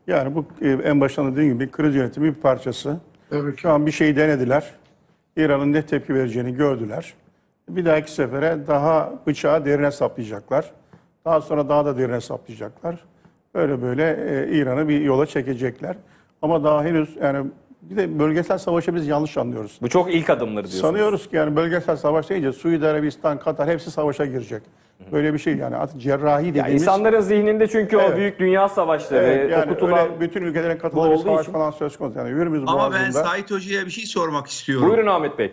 Yani bu en baştan dediğim gibi kriz yönetimi bir parçası. Evet. Şu an bir şey denediler. İran'ın ne tepki vereceğini gördüler. Bir dahaki sefere daha bıçağı derine saplayacaklar. Daha sonra daha da derine saplayacaklar. Böyle böyle İran'ı bir yola çekecekler. Ama daha henüz yani bir de bölgesel savaşı biz yanlış anlıyoruz. Bu çok ilk adımları diyorsunuz. Sanıyoruz ki yani bölgesel savaş deyince Suudi Arabistan, Katar hepsi savaşa girecek. Böyle bir şey yani artık cerrahi dediğimiz... Ya insanların zihninde çünkü o büyük dünya savaşları, yani okutulan... bütün ülkelerin katıldığı bir savaş falan söz konusu. Yani Hürmüz Ama Boğazı'nda... ben Sait Hoca'ya bir şey sormak istiyorum. Buyurun Ahmet Bey.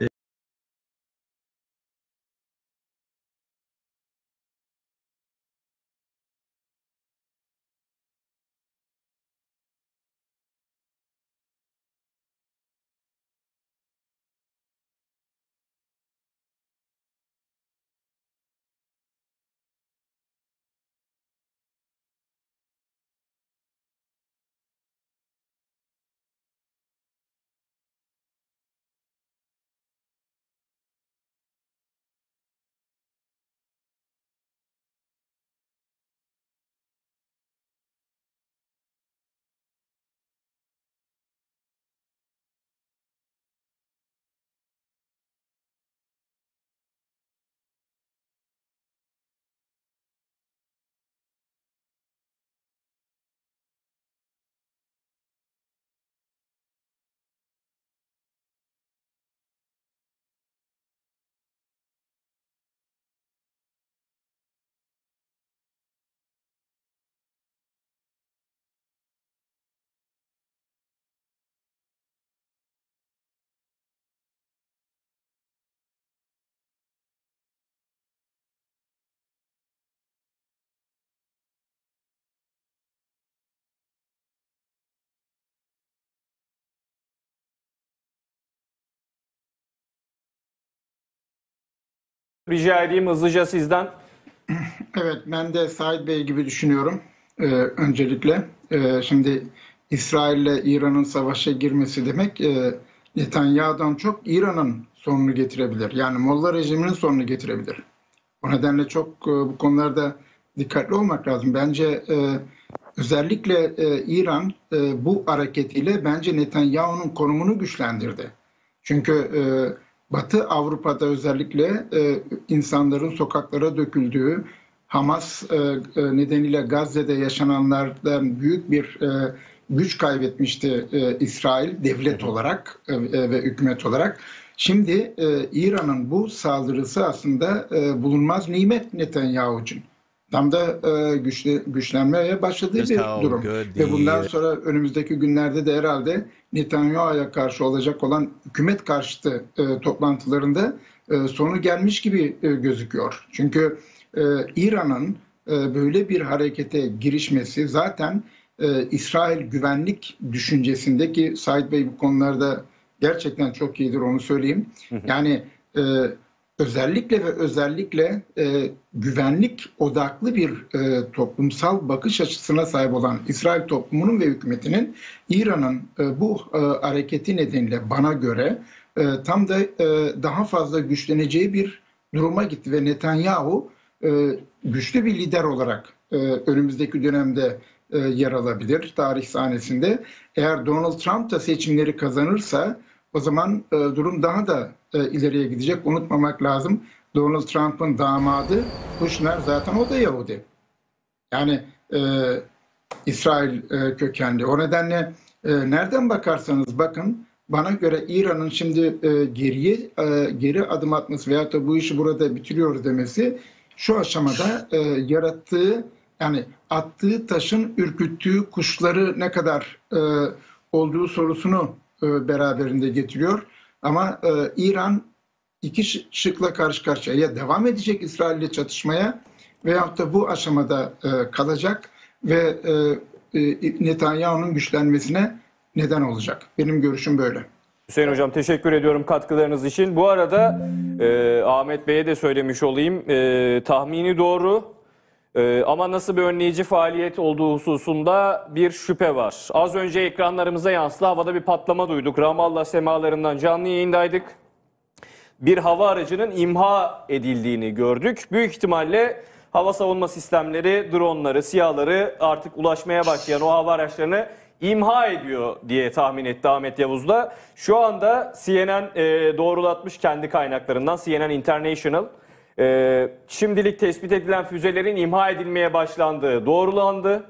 Rica edeyim hızlıca sizden. Evet, ben de Said Bey gibi düşünüyorum öncelikle. Şimdi İsrail ile İran'ın savaşa girmesi demek Netanyahu'dan çok İran'ın sonunu getirebilir. Yani Molla rejiminin sonunu getirebilir. O nedenle çok bu konularda dikkatli olmak lazım. Bence özellikle İran bu hareketiyle bence Netanyahu'nun konumunu güçlendirdi. Çünkü Batı Avrupa'da özellikle insanların sokaklara döküldüğü, Hamas nedeniyle Gazze'de yaşananlardan büyük bir güç kaybetmişti İsrail devlet olarak ve hükümet olarak. Şimdi İran'ın bu saldırısı aslında bulunmaz nimet Netanyahu için. Tam da güçlenmeye başladığı bir durum. Ve bundan sonra önümüzdeki günlerde de herhalde Netanyahu'ya karşı olacak olan hükümet karşıtı toplantılarında sonu gelmiş gibi gözüküyor. Çünkü İran'ın böyle bir harekete girişmesi zaten İsrail güvenlik düşüncesindeki Said Bey bu konularda gerçekten çok iyidir, onu söyleyeyim. Yani özellikle güvenlik odaklı bir toplumsal bakış açısına sahip olan İsrail toplumunun ve hükümetinin İran'ın bu hareketi nedeniyle bana göre tam da daha fazla güçleneceği bir duruma gitti ve Netanyahu güçlü bir lider olarak önümüzdeki dönemde yer alabilir tarih sahnesinde. Eğer Donald Trump da seçimleri kazanırsa o zaman durum daha da ileriye gidecek. Unutmamak lazım. Donald Trump'ın damadı Kushner, zaten o da Yahudi. Yani İsrail kökenli. O nedenle nereden bakarsanız bakın, bana göre İran'ın şimdi geri adım atması veyahut da bu işi burada bitiriyoruz demesi şu aşamada yarattığı, yani attığı taşın ürküttüğü kuşları ne kadar olduğu sorusunu beraberinde getiriyor. Ama İran iki şıkla karşı karşıya, ya devam edecek İsrail ile çatışmaya veyahut da bu aşamada kalacak ve Netanyahu'nun güçlenmesine neden olacak. Benim görüşüm böyle. Hüseyin Hocam teşekkür ediyorum katkılarınız için. Bu arada Ahmet Bey'e de söylemiş olayım. Tahmini doğru. Ama nasıl bir önleyici faaliyet olduğu hususunda bir şüphe var. Az önce ekranlarımıza yansıdı. Havada bir patlama duyduk. Ramallah semalarından canlı yayındaydık. Bir hava aracının imha edildiğini gördük. Büyük ihtimalle hava savunma sistemleri, dronları, SİHA'ları artık ulaşmaya başlayan o hava araçlarını imha ediyor diye tahmin etti Ahmet Yavuz da. Şu anda CNN doğrulatmış kendi kaynaklarından, CNN International. Şimdilik tespit edilen füzelerin imha edilmeye başlandığı doğrulandı.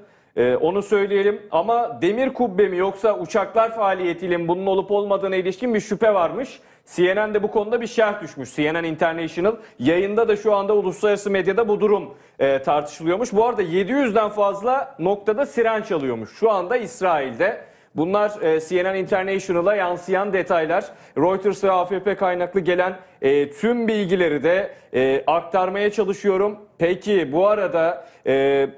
Onu söyleyelim ama demir kubbe mi yoksa uçaklar faaliyetiyle mi bunun olup olmadığına ilişkin bir şüphe varmış. CNN de bu konuda bir şerh düşmüş. CNN International yayında da şu anda uluslararası medyada bu durum tartışılıyormuş. Bu arada 700'den fazla noktada siren çalıyormuş şu anda İsrail'de. Bunlar CNN International'a yansıyan detaylar. Reuters ve AFP kaynaklı gelen tüm bilgileri de aktarmaya çalışıyorum. Peki bu arada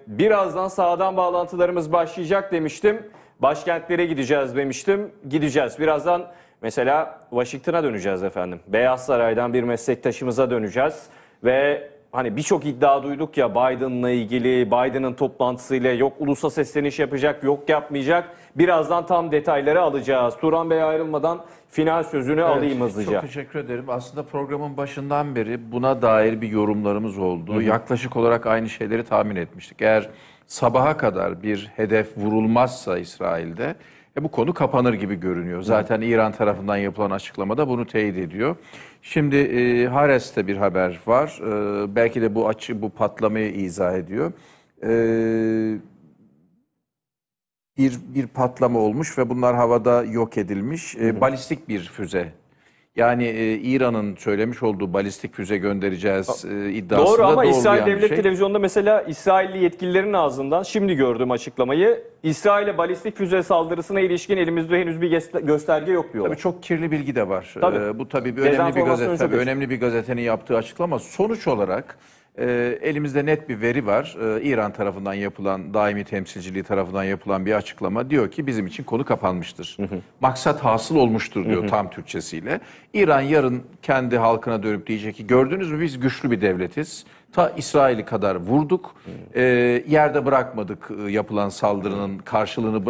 birazdan sahadan bağlantılarımız başlayacak demiştim. Başkentlere gideceğiz demiştim. Gideceğiz. Birazdan mesela Washington'a döneceğiz efendim. Beyaz Saray'dan bir meslektaşımıza döneceğiz. Ve hani birçok iddia duyduk ya Biden'la ilgili, Biden'ın toplantısıyla yok ulusa sesleniş yapacak, yok yapmayacak. Birazdan tam detayları alacağız. Turan Bey ayrılmadan final sözünü alayım hızlıca. Çok teşekkür ederim. Aslında programın başından beri buna dair bir yorumlarımız oldu. Yaklaşık olarak aynı şeyleri tahmin etmiştik. Eğer sabaha kadar bir hedef vurulmazsa İsrail'de bu konu kapanır gibi görünüyor. Zaten İran tarafından yapılan açıklamada bunu teyit ediyor. Şimdi Hares'te bir haber var. Belki de bu patlamayı izah ediyor. Bir patlama olmuş ve bunlar havada yok edilmiş. Balistik bir füze. Yani İran'ın söylemiş olduğu balistik füze göndereceğiz iddiasında doğru ama doğrulayan İsrail bir Devlet şey. Televizyon'da mesela İsrailli yetkililerin ağzından şimdi gördüğüm açıklamayı İsrail'e balistik füze saldırısına ilişkin elimizde henüz bir gösterge yok diyorlar. Tabii çok kirli bilgi de var. Tabii. Bu tabii Dezenformasyon çok önemli bir gazetenin yaptığı açıklama. Sonuç olarak elimizde net bir veri var. İran tarafından yapılan, daimi temsilciliği tarafından yapılan bir açıklama diyor ki bizim için konu kapanmıştır. Maksat hasıl olmuştur diyor tam Türkçesiyle. İran yarın kendi halkına dönüp diyecek ki gördünüz mü biz güçlü bir devletiz. Ta İsrail'i kadar vurduk. Yerde bırakmadık yapılan saldırının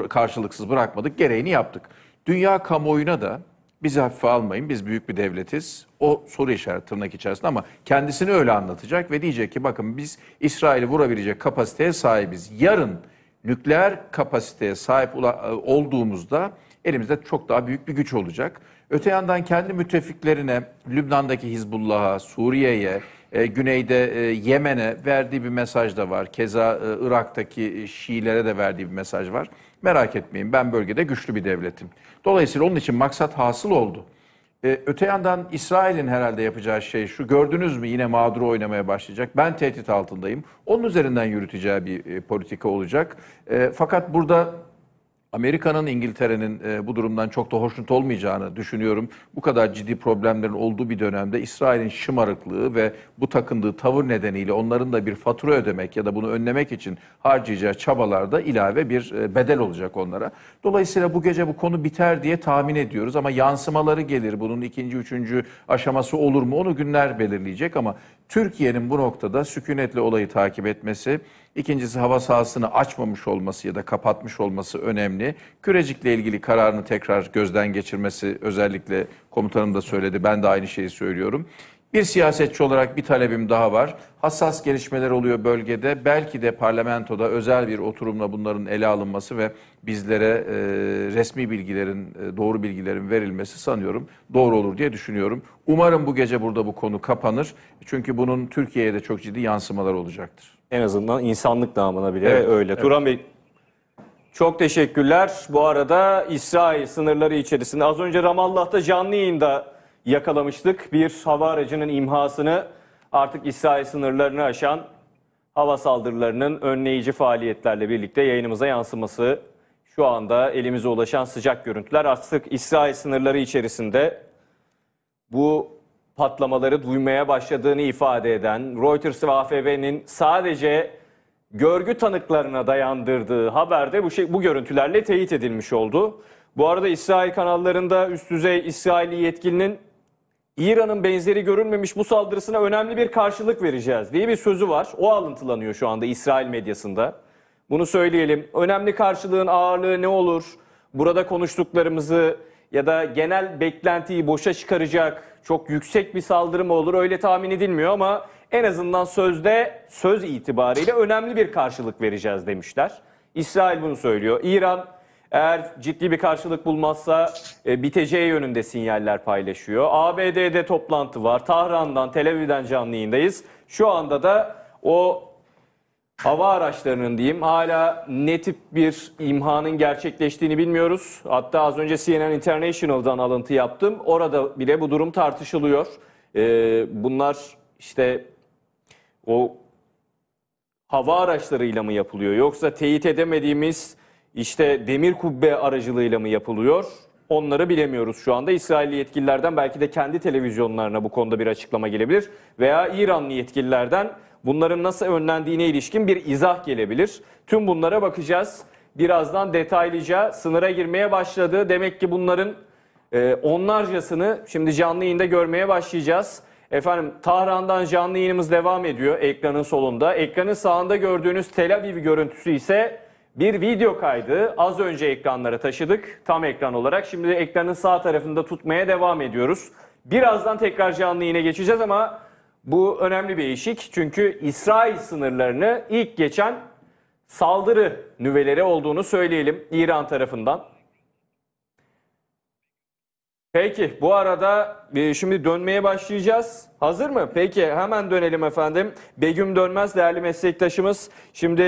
karşılıksız bırakmadık. Gereğini yaptık. Dünya kamuoyuna da bizi hafife almayın, biz büyük bir devletiz. O soru işareti tırnak içerisinde ama kendisini öyle anlatacak ve diyecek ki bakın biz İsrail'i vurabilecek kapasiteye sahibiz. Yarın nükleer kapasiteye sahip olduğumuzda elimizde çok daha büyük bir güç olacak. Öte yandan kendi müttefiklerine, Lübnan'daki Hizbullah'a, Suriye'ye, güneyde Yemen'e verdiği bir mesaj da var. Keza Irak'taki Şiilere de verdiği bir mesaj var. Merak etmeyin ben bölgede güçlü bir devletim. Dolayısıyla onun için maksat hasıl oldu. Öte yandan İsrail'in herhalde yapacağı şey şu, gördünüz mü yine mağduru oynamaya başlayacak. Ben tehdit altındayım. Onun üzerinden yürüteceği bir politika olacak. Fakat burada Amerika'nın, İngiltere'nin bu durumdan çok da hoşnut olmayacağını düşünüyorum. Bu kadar ciddi problemlerin olduğu bir dönemde İsrail'in şımarıklığı ve bu takındığı tavır nedeniyle onların da bir fatura ödemek ya da bunu önlemek için harcayacağı çabalarda ilave bir bedel olacak onlara. Dolayısıyla bu gece bu konu biter diye tahmin ediyoruz ama yansımaları gelir. Bunun ikinci, üçüncü aşaması olur mu onu günler belirleyecek ama Türkiye'nin bu noktada sükunetle olayı takip etmesi, İkincisi hava sahasını açmamış olması ya da kapatmış olması önemli. Kürecik'le ilgili kararını tekrar gözden geçirmesi özellikle komutanım da söyledi. Ben de aynı şeyi söylüyorum. Bir siyasetçi olarak bir talebim daha var. Hassas gelişmeler oluyor bölgede. Belki de parlamentoda özel bir oturumla bunların ele alınması ve bizlere resmi bilgilerin, doğru bilgilerin verilmesi sanıyorum doğru olur diye düşünüyorum. Umarım bu gece burada bu konu kapanır. Çünkü bunun Türkiye'ye de çok ciddi yansımalar olacaktır. En azından insanlık namına bile Evet, öyle. evet. Turan Bey çok teşekkürler. Bu arada İsrail sınırları içerisinde az önce Ramallah'ta canlı yayında yakalamıştık. Bir hava aracının imhasını artık İsrail sınırlarını aşan hava saldırılarının önleyici faaliyetlerle birlikte yayınımıza yansıması. Şu anda elimize ulaşan sıcak görüntüler artık İsrail sınırları içerisinde bu patlamaları duymaya başladığını ifade eden Reuters ve AFP'nin sadece görgü tanıklarına dayandırdığı haberde bu görüntülerle teyit edilmiş oldu. Bu arada İsrail kanallarında üst düzey İsrailli yetkilinin İran'ın benzeri görülmemiş bu saldırısına önemli bir karşılık vereceğiz diye bir sözü var. O alıntılanıyor şu anda İsrail medyasında. Bunu söyleyelim. Önemli karşılığın ağırlığı ne olur? Burada konuştuklarımızı ya da genel beklentiyi boşa çıkaracak çok yüksek bir saldırı mı olur öyle tahmin edilmiyor ama en azından söz itibariyle önemli bir karşılık vereceğiz demişler. İsrail bunu söylüyor. İran Eğer ciddi bir karşılık bulmazsa biteceği yönünde sinyaller paylaşıyor. ABD'de toplantı var. Tahran'dan, Tel Aviv'den canlı yayındayız. Şu anda da o hava araçlarının diyeyim hala ne tip bir imhanın gerçekleştiğini bilmiyoruz. Hatta az önce CNN International'dan alıntı yaptım. Orada bile bu durum tartışılıyor. Bunlar işte o hava araçlarıyla mı yapılıyor yoksa teyit edemediğimiz işte demir kubbe aracılığıyla mı yapılıyor? Onları bilemiyoruz şu anda. İsrailli yetkililerden belki de kendi televizyonlarına bu konuda bir açıklama gelebilir. Veya İranlı yetkililerden bunların nasıl önlendiğine ilişkin bir izah gelebilir. Tüm bunlara bakacağız. Birazdan detaylıca sınıra girmeye başladı. Demek ki bunların onlarcasını şimdi canlı yayında görmeye başlayacağız. Efendim Tahran'dan canlı yayınımız devam ediyor ekranın solunda. Ekranın sağında gördüğünüz Tel Aviv görüntüsü ise bir video kaydı. Az önce ekranlara taşıdık tam ekran olarak. Şimdi ekranın sağ tarafında tutmaya devam ediyoruz. Birazdan tekrar canlı yayına geçeceğiz ama bu önemli bir eşik. Çünkü İsrail sınırlarını ilk geçen saldırı nüveleri olduğunu söyleyelim İran tarafından. Peki bu arada şimdi dönmeye başlayacağız. Hazır mı? Peki hemen dönelim efendim. Begüm Dönmez değerli meslektaşımız. Şimdi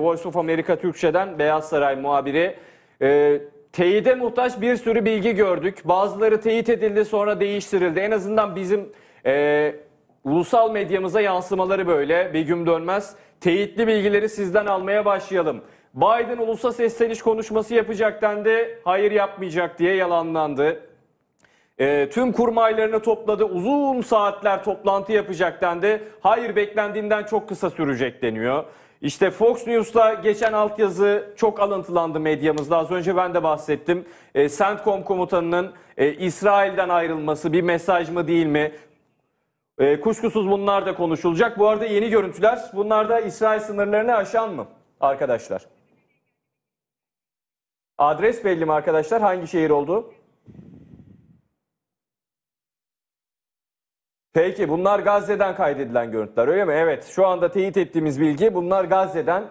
Voice of America Türkçe'den Beyaz Saray muhabiri. Teyide muhtaç bir sürü bilgi gördük. Bazıları teyit edildi sonra değiştirildi. En azından bizim ulusal medyamıza yansımaları böyle. Begüm Dönmez. Teyitli bilgileri sizden almaya başlayalım. Biden ulusa sesleniş konuşması yapacak dendi. Hayır yapmayacak diye yalanlandı. Tüm kurmaylarını topladı. Uzun saatler toplantı yapacak dendi. Hayır beklendiğinden çok kısa sürecek deniyor. İşte Fox News'ta geçen altyazı çok alıntılandı medyamızda. Az önce ben de bahsettim. CENTCOM komutanının İsrail'den ayrılması bir mesaj mı değil mi? Kuşkusuz bunlar da konuşulacak. Bu arada yeni görüntüler. Bunlar da İsrail sınırlarını aşan mı arkadaşlar? Adres belli mi arkadaşlar? Hangi şehir olduğu? Peki bunlar Gazze'den kaydedilen görüntüler öyle mi? Evet şu anda teyit ettiğimiz bilgi bunlar Gazze'den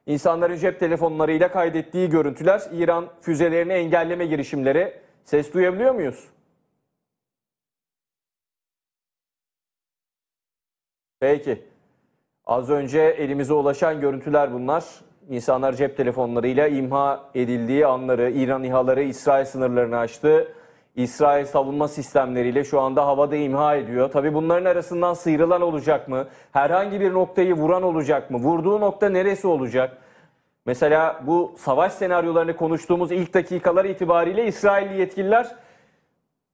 insanların cep telefonlarıyla kaydettiği görüntüler. İran füzelerini engelleme girişimleri. Ses duyabiliyor muyuz? Peki az önce elimize ulaşan görüntüler bunlar. İnsanlar cep telefonlarıyla imha edildiği anları, İran İHA'ları İsrail sınırlarını aştı. İsrail savunma sistemleriyle şu anda havada imha ediyor. Tabii bunların arasından sıyrılan olacak mı? Herhangi bir noktayı vuran olacak mı? Vurduğu nokta neresi olacak? Mesela bu savaş senaryolarını konuştuğumuz ilk dakikalar itibariyle İsrailli yetkililer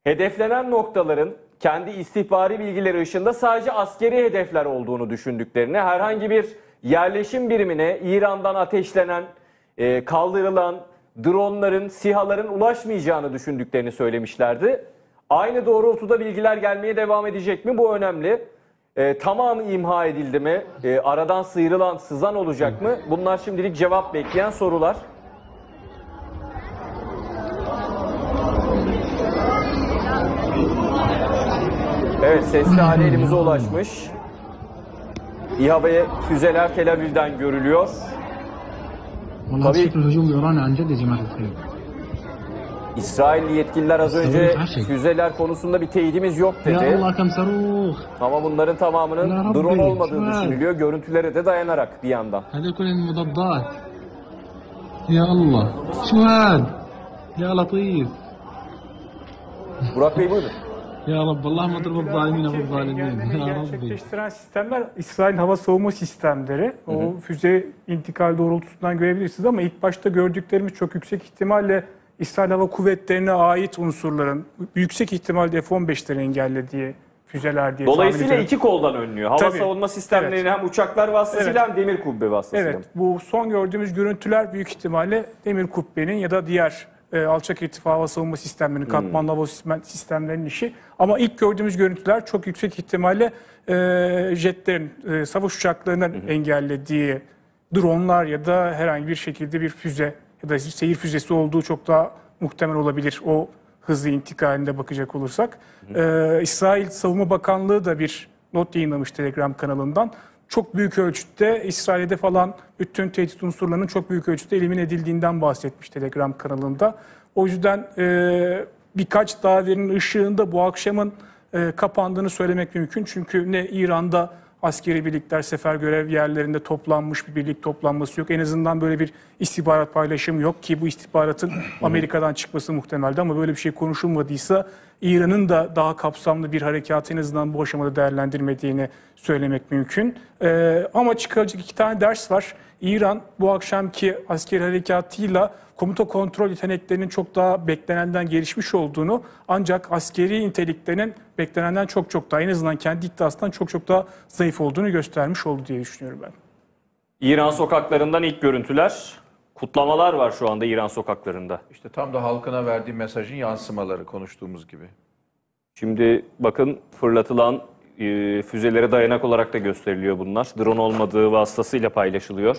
hedeflenen noktaların kendi istihbari bilgileri ışığında sadece askeri hedefler olduğunu düşündüklerini, herhangi bir yerleşim birimine İran'dan ateşlenen, kaldırılan dronların, SİHA'ların ulaşmayacağını düşündüklerini söylemişlerdi. Aynı doğrultuda bilgiler gelmeye devam edecek mi? Bu önemli. Tamamı imha edildi mi? Aradan sıyrılan, sızan olacak mı? Bunlar şimdilik cevap bekleyen sorular. Evet, sesli hali elimize ulaşmış. İHA ve füzeler Tel Aviv'den görülüyor. Tabii İsrailli yetkililer az önce füzeler konusunda bir teyidimiz yok dedi. Ama bunların tamamının drone olmadığı düşünülüyor. Görüntülere de dayanarak bir yandan. Ya Allah. Şu hal. Ya Latif. Burak Bey buyurun. Ya Rabbi Allah madrubul zalimine ve zalimin. Ya Rabbi. Gerçekleştiren sistemler İsrail hava savunma sistemleri. O füze intikal doğrultusundan görebilirsiniz ama ilk başta gördüklerimiz çok yüksek ihtimalle İsrail Hava Kuvvetleri'ne ait unsurların yüksek ihtimalle F-15'leri engellediği füzeler diye. Dolayısıyla iki koldan önlüyor. Hava Tabii. savunma sistemlerini hem uçaklar vasıtasıyla hem demir kubbe vasıtasıyla. Evet, bu son gördüğümüz görüntüler büyük ihtimalle demir kubbenin ya da diğer alçak irtifa hava savunma sistemlerinin, katmanlı hava sistemlerinin işi. Ama ilk gördüğümüz görüntüler çok yüksek ihtimalle jetlerin, savaş uçaklarının engellediği dronlar ya da herhangi bir şekilde bir füze ya da seyir füzesi olduğu çok daha muhtemel olabilir. O hızlı intikalinde bakacak olursak. İsrail Savunma Bakanlığı da bir not yayınlamış Telegram kanalından. çok büyük ölçüde İsrail'de falan bütün tehdit unsurlarının çok büyük ölçüde elimine edildiğinden bahsetmiş Telegram kanalında. O yüzden birkaç davenin ışığında bu akşamın kapandığını söylemek mümkün. Çünkü ne İran'da askeri birlikler sefer görev yerlerinde toplanmış bir birlik toplanması yok. En azından böyle bir istihbarat paylaşımı yok ki bu istihbaratın Amerika'dan çıkması muhtemeldi ama böyle bir şey konuşulmadıysa İran'ın da daha kapsamlı bir harekatı en azından bu aşamada değerlendirmediğini söylemek mümkün. Ama çıkaracak 2 tane ders var. İran bu akşamki askeri harekatıyla komuta kontrol yeteneklerinin çok daha beklenenden gelişmiş olduğunu ancak askeri niteliklerinin beklenenden çok daha en azından kendi iddiasından çok daha zayıf olduğunu göstermiş oldu diye düşünüyorum ben. İran sokaklarından ilk görüntüler. Kutlamalar var şu anda İran sokaklarında. İşte tam da halkına verdiği mesajın yansımaları konuştuğumuz gibi. Şimdi bakın fırlatılan füzelere dayanak olarak da gösteriliyor bunlar. Drone olmadığı vasıtasıyla paylaşılıyor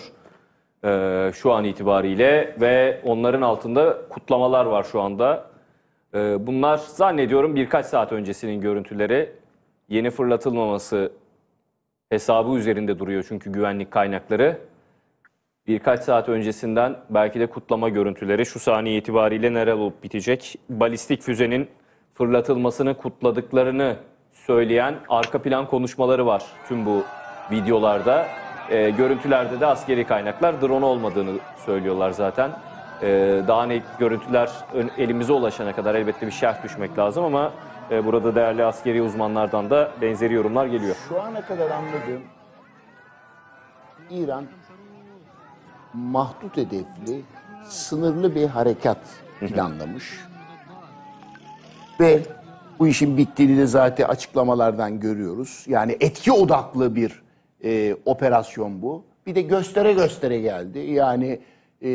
şu an itibariyle ve onların altında kutlamalar var şu anda. Bunlar zannediyorum birkaç saat öncesinin görüntüleri. Yeni fırlatılmaması hesabı üzerinde duruyor çünkü güvenlik kaynakları. Birkaç saat öncesinden belki de kutlama görüntüleri şu saniye itibariyle neler olup bitecek? Balistik füzenin fırlatılmasını kutladıklarını söyleyen arka plan konuşmaları var tüm bu videolarda. Görüntülerde de askeri kaynaklar drone olmadığını söylüyorlar zaten. Daha net görüntüler elimize ulaşana kadar elbette bir şerh düşmek lazım ama burada değerli askeri uzmanlardan da benzeri yorumlar geliyor. Şu ana kadar anladığım İran mahdut hedefli, sınırlı bir harekat planlamış. Ve bu işin bittiğini de zaten açıklamalardan görüyoruz. Yani etki odaklı bir operasyon bu. Bir de göstere geldi. Yani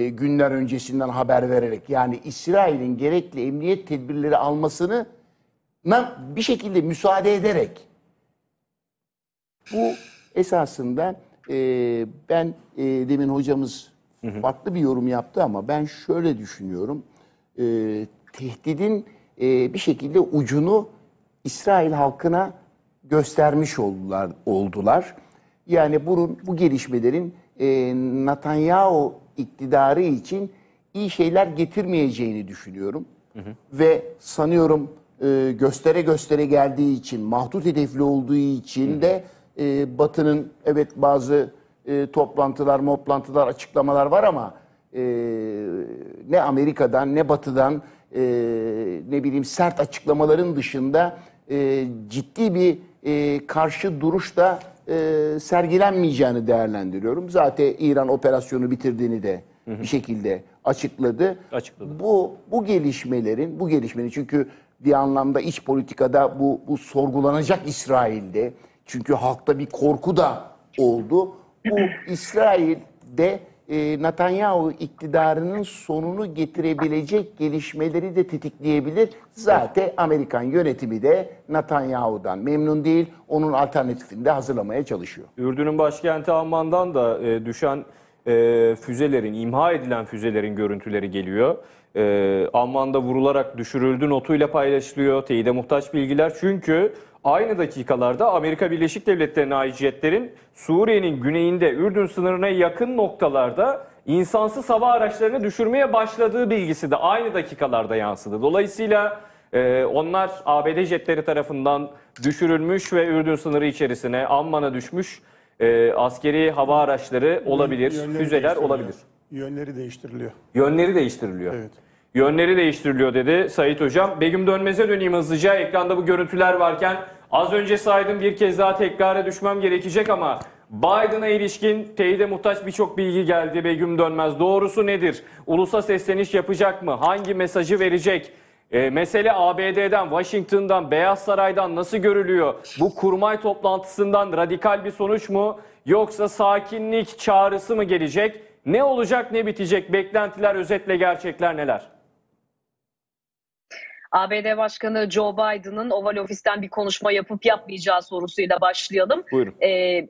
günler öncesinden haber vererek yani İsrail'in gerekli emniyet tedbirleri almasını bir şekilde müsaade ederek bu esasında ben demin hocamız farklı bir yorum yaptı ama ben şöyle düşünüyorum. Tehdidin bir şekilde ucunu İsrail halkına göstermiş oldular. Yani bu gelişmelerin Netanyahu iktidarı için iyi şeyler getirmeyeceğini düşünüyorum. Ve sanıyorum göstere geldiği için, mahdut hedefli olduğu için de Batı'nın evet bazı toplantılar, açıklamalar var ama ne Amerika'dan ne Batı'dan ne bileyim sert açıklamaların dışında ciddi bir karşı duruş da sergilenmeyeceğini değerlendiriyorum. Zaten İran operasyonu bitirdiğini de bir şekilde açıkladı. Bu gelişmelerin çünkü bir anlamda iç politikada bu sorgulanacak İsrail'de. Çünkü halkta bir korku da oldu. Bu İsrail'de Netanyahu iktidarının sonunu getirebilecek gelişmeleri de tetikleyebilir. Zaten Amerikan yönetimi de Netanyahu'dan memnun değil. Onun alternatifini de hazırlamaya çalışıyor. Ürdün'ün başkenti Amman'dan da düşen füzelerin, imha edilen füzelerin görüntüleri geliyor. Amman'da vurularak düşürüldü notuyla paylaşılıyor. Teyide muhtaç bilgiler çünkü aynı dakikalarda Amerika Birleşik Devletleri'ne ait jetlerin Suriye'nin güneyinde Ürdün sınırına yakın noktalarda insansız hava araçlarını düşürmeye başladığı bilgisi de aynı dakikalarda yansıdı. Dolayısıyla onlar ABD jetleri tarafından düşürülmüş ve Ürdün sınırı içerisine Amman'a düşmüş askeri hava araçları olabilir, füzeler olabilir. Yönleri değiştiriliyor. Yönleri değiştiriliyor. Evet. Yönleri değiştiriliyor dedi Sait Hocam. Begüm Dönmez'e döneyim hızlıca. Ekranda bu görüntüler varken az önce saydım bir kez daha tekrara düşmem gerekecek ama Biden'a ilişkin teyide muhtaç birçok bilgi geldi Begüm Dönmez. Doğrusu nedir? Ulusa sesleniş yapacak mı? Hangi mesajı verecek? Mesele ABD'den, Washington'dan, Beyaz Saray'dan nasıl görülüyor? Bu kurmay toplantısından radikal bir sonuç mu? Yoksa sakinlik çağrısı mı gelecek? Ne olacak, ne bitecek? Beklentiler, özetle gerçekler neler? ABD Başkanı Joe Biden'ın Oval Ofis'ten bir konuşma yapıp yapmayacağı sorusuyla başlayalım. Buyurun.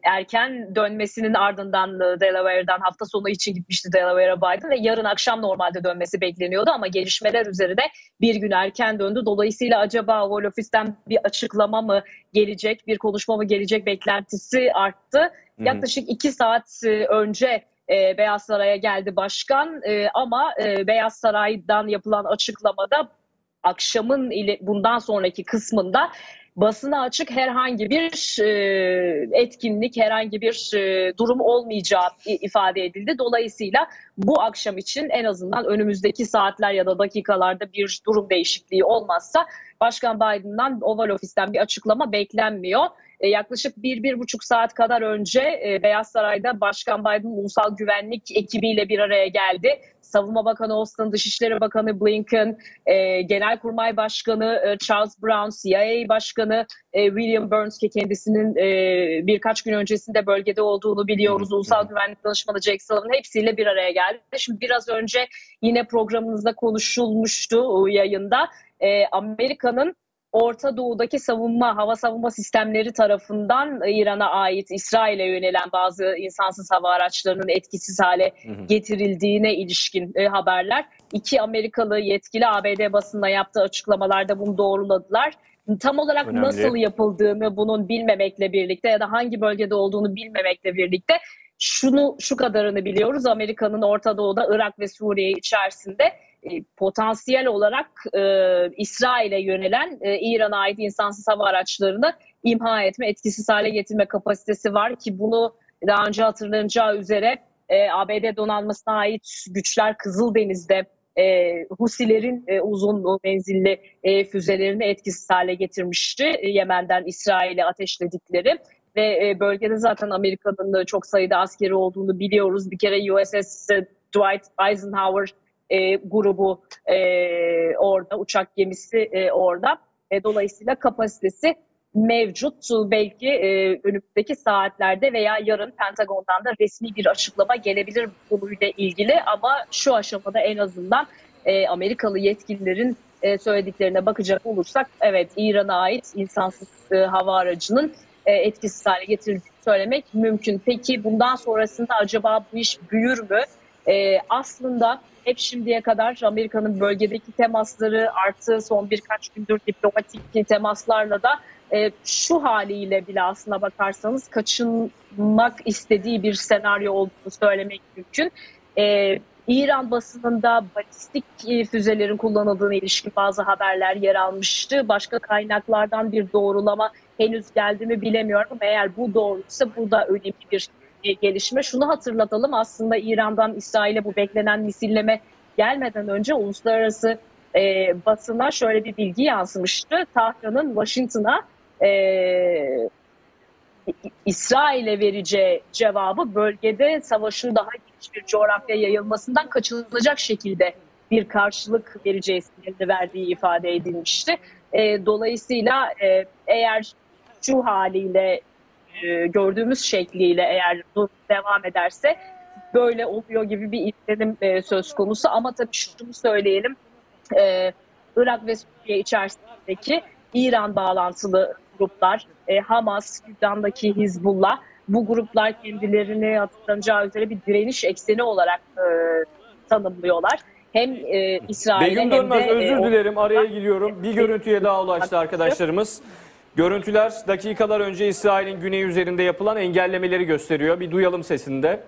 Erken dönmesinin ardından Delaware'dan hafta sonu için gitmişti Delaware'a Biden ve yarın akşam normalde dönmesi bekleniyordu ama gelişmeler üzerine bir gün erken döndü. Dolayısıyla acaba Oval Ofis'ten bir açıklama mı gelecek, bir konuşma mı gelecek beklentisi arttı. Yaklaşık 2 saat önce Beyaz Saray'a geldi başkan ama Beyaz Saray'dan yapılan açıklamada akşamın bundan sonraki kısmında basına açık herhangi bir etkinlik, herhangi bir durum olmayacağı ifade edildi. Dolayısıyla bu akşam için en azından önümüzdeki saatler ya da dakikalarda bir durum değişikliği olmazsa Başkan Biden'dan Oval Ofis'ten bir açıklama beklenmiyor. Yaklaşık 1-1,5 saat kadar önce Beyaz Saray'da Başkan Biden ulusal güvenlik ekibiyle bir araya geldi. Savunma Bakanı Austin, Dışişleri Bakanı Blinken, Genelkurmay Başkanı Charles Brown, CIA Başkanı William Burns ki kendisinin birkaç gün öncesinde bölgede olduğunu biliyoruz. Ulusal Güvenlik Danışmanı Jake Sullivan hepsiyle bir araya geldi. Şimdi biraz önce yine programımızda konuşulmuştu yayında. Amerika'nın Orta Doğu'daki hava savunma sistemleri tarafından İran'a ait İsrail'e yönelen bazı insansız hava araçlarının etkisiz hale getirildiğine ilişkin haberler. 2 Amerikalı yetkili ABD basınına yaptığı açıklamalarda bunu doğruladılar. Tam olarak nasıl yapıldığını bunun bilmemekle birlikte ya da hangi bölgede olduğunu bilmemekle birlikte şu kadarını biliyoruz. Amerika'nın Orta Doğu'da, Irak ve Suriye içerisinde potansiyel olarak İsrail'e yönelen İran'a ait insansız hava araçlarını imha etme, etkisiz hale getirme kapasitesi var ki bunu daha önce hatırlanacağı üzere ABD donanmasına ait güçler Kızıldeniz'de Husilerin uzun menzilli füzelerini etkisiz hale getirmişti. Yemen'den İsrail'e ateşledikleri ve bölgede zaten Amerika'nın çok sayıda askeri olduğunu biliyoruz. Bir kere USS Dwight Eisenhower grubu orada, uçak gemisi orada. Dolayısıyla kapasitesi mevcut. Belki önümüzdeki saatlerde veya yarın Pentagon'dan da resmi bir açıklama gelebilir bu konuyla ilgili. Ama şu aşamada en azından Amerikalı yetkililerin söylediklerine bakacak olursak evet İran'a ait insansız hava aracının etkisiz hale getirildiğini söylemek mümkün. Peki bundan sonrasında acaba bu iş büyür mü? Aslında hep şimdiye kadar Amerika'nın bölgedeki temasları artı son birkaç gündür diplomatik temaslarla da şu haliyle bile aslına bakarsanız kaçınmak istediği bir senaryo olduğunu söylemek mümkün. İran basınında balistik füzelerin kullanıldığına ilişkin bazı haberler yer almıştı. Başka kaynaklardan bir doğrulama henüz geldi mi bilemiyorum ama eğer bu doğruysa bu da önemli bir gelişme. Şunu hatırlatalım, aslında İran'dan İsrail'e bu beklenen misilleme gelmeden önce uluslararası basına şöyle bir bilgi yansımıştı. Tahran'ın Washington'a İsrail'e vereceği cevabı bölgede savaşın daha geniş bir coğrafyaya yayılmasından kaçınılacak şekilde bir karşılık vereceği sinyalini verdiği ifade edilmişti. Dolayısıyla eğer şu haliyle gördüğümüz şekliyle eğer devam ederse böyle oluyor gibi bir izlenim söz konusu. Ama tabii şunu söyleyelim, Irak ve Suriye içerisindeki İran bağlantılı gruplar, Hamas, Lübnan'daki Hizbullah, bu gruplar kendilerini hatırlanacağı üzere bir direniş ekseni olarak tanımlıyorlar. Hem İsrail'e Begüm hem Dönmez, de... özür dilerim, araya giriyorum. Bir görüntüye daha ulaştı arkadaşlarımız. Görüntüler dakikalar önce İsrail'in güneyi üzerinde yapılan engellemeleri gösteriyor. Bir duyalım sesini de.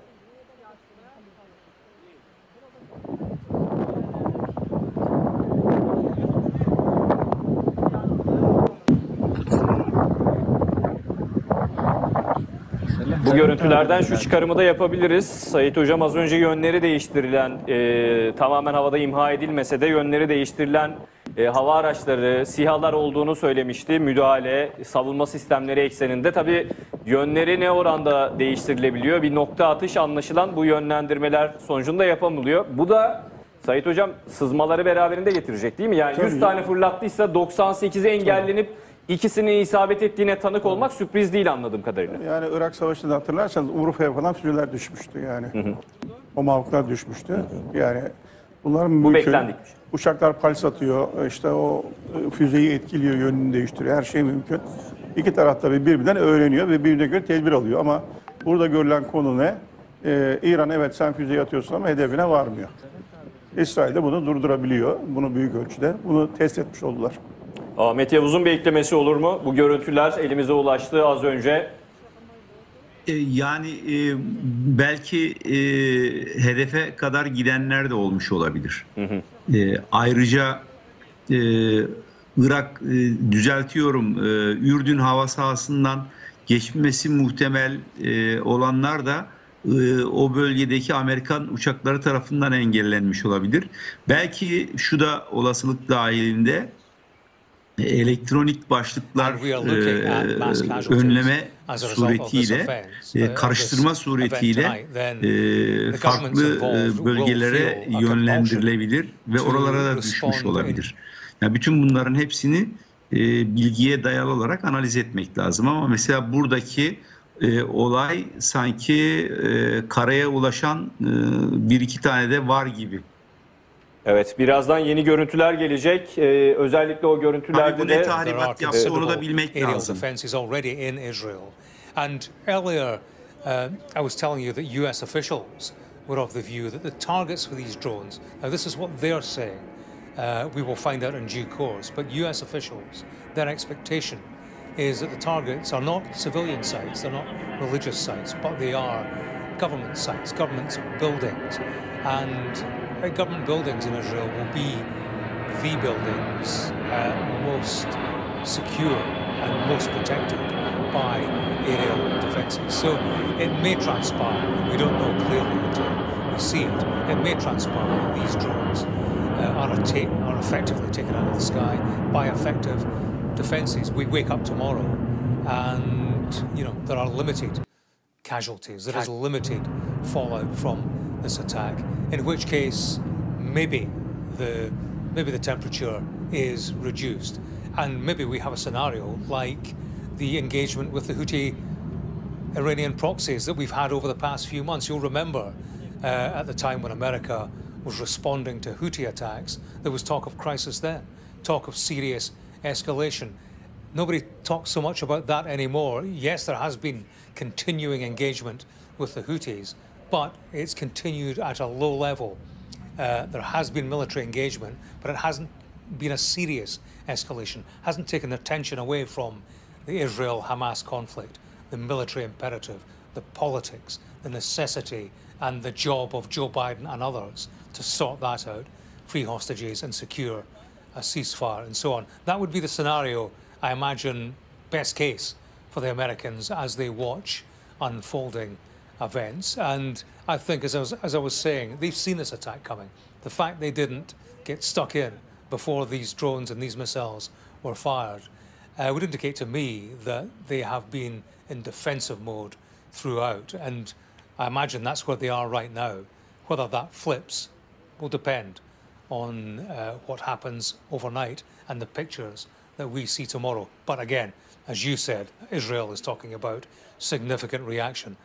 Bu görüntülerden şu çıkarımı da yapabiliriz. Sait Hocam az önce yönleri değiştirilen, tamamen havada imha edilmese de yönleri değiştirilen hava araçları, SİHA'lar olduğunu söylemişti. Müdahale, savunma sistemleri ekseninde. Tabii yönleri ne oranda değiştirilebiliyor? Bir nokta atış anlaşılan bu yönlendirmeler sonucunda yapamılıyor. Bu da Sait Hocam sızmaları beraberinde getirecek değil mi? Yani 100 tane fırlattıysa 98'i engellenip İkisinin isabet ettiğine tanık olmak sürpriz değil anladığım kadarıyla. Yani Irak Savaşı'nda hatırlarsanız Urfa'ya falan füzeler düşmüştü yani. O mavklar düşmüştü. Yani bunların bu beklendikmiş. Uçaklar pals atıyor, işte o füzeyi etkiliyor, yönünü değiştiriyor. Her şey mümkün. İki taraf tabii birbirinden öğreniyor ve birbirine göre tedbir alıyor. Ama burada görülen konu ne? İran evet sen füzeyi atıyorsun ama hedefine varmıyor. İsrail de bunu durdurabiliyor. Bunu büyük ölçüde. Bunu test etmiş oldular. Ahmet Yavuz'un bir eklemesi olur mu? Bu görüntüler elimize ulaştı az önce. Yani belki hedefe kadar gidenler de olmuş olabilir. Ayrıca Irak, düzeltiyorum, Ürdün hava sahasından geçmesi muhtemel olanlar da o bölgedeki Amerikan uçakları tarafından engellenmiş olabilir. Belki şu da olasılık dahilinde elektronik başlıklar önleme suretiyle, karıştırma suretiyle farklı bölgelere yönlendirilebilir ve oralara da düşmüş olabilir. Yani bütün bunların hepsini bilgiye dayalı olarak analiz etmek lazım. Ama mesela buradaki olay sanki karaya ulaşan bir iki tane de var gibi. Evet, birazdan yeni görüntüler gelecek. Özellikle o görüntülerde bu de ne tahribat yapsa onu da bilmek lazım. And earlier, I was telling you that US officials were of the view that the targets for these drones, now this is what they're saying, we will find out in due course, but US officials, their expectation is that the targets are not civilian sites, they're not religious sites, but they are government sites, government buildings. And government buildings in Israel will be the buildings most secure and most protected by aerial defences. So it may transpire, we don't know clearly until we see it, it may transpire that these drones are effectively taken out of the sky by effective defences. We wake up tomorrow and, you know, there are limited casualties, there is limited fallout from this attack, in which case maybe the temperature is reduced, and maybe we have a scenario like the engagement with the Houthi Iranian proxies that we've had over the past few months. You'll remember at the time when America was responding to Houthi attacks, there was talk of crisis then, talk of serious escalation. Nobody talks so much about that anymore. Yes, there has been continuing engagement with the Houthis, but it's continued at a low level. There has been military engagement, but it hasn't been a serious escalation, hasn't taken attention away from the Israel-Hamas conflict, the military imperative, the politics, the necessity and the job of Joe Biden and others to sort that out, free hostages and secure a ceasefire and so on. That would be the scenario, I imagine, best case for the Americans as they watch unfolding events. And I think, as I was saying, they've seen this attack coming. The fact they didn't get stuck in before these drones and these missiles were fired would indicate to me that they have been in defensive mode throughout. And I imagine that's where they are right now. Whether that flips will depend on what happens overnight and the pictures that we see tomorrow. But again, as you said, Israel is talking about significant reaction.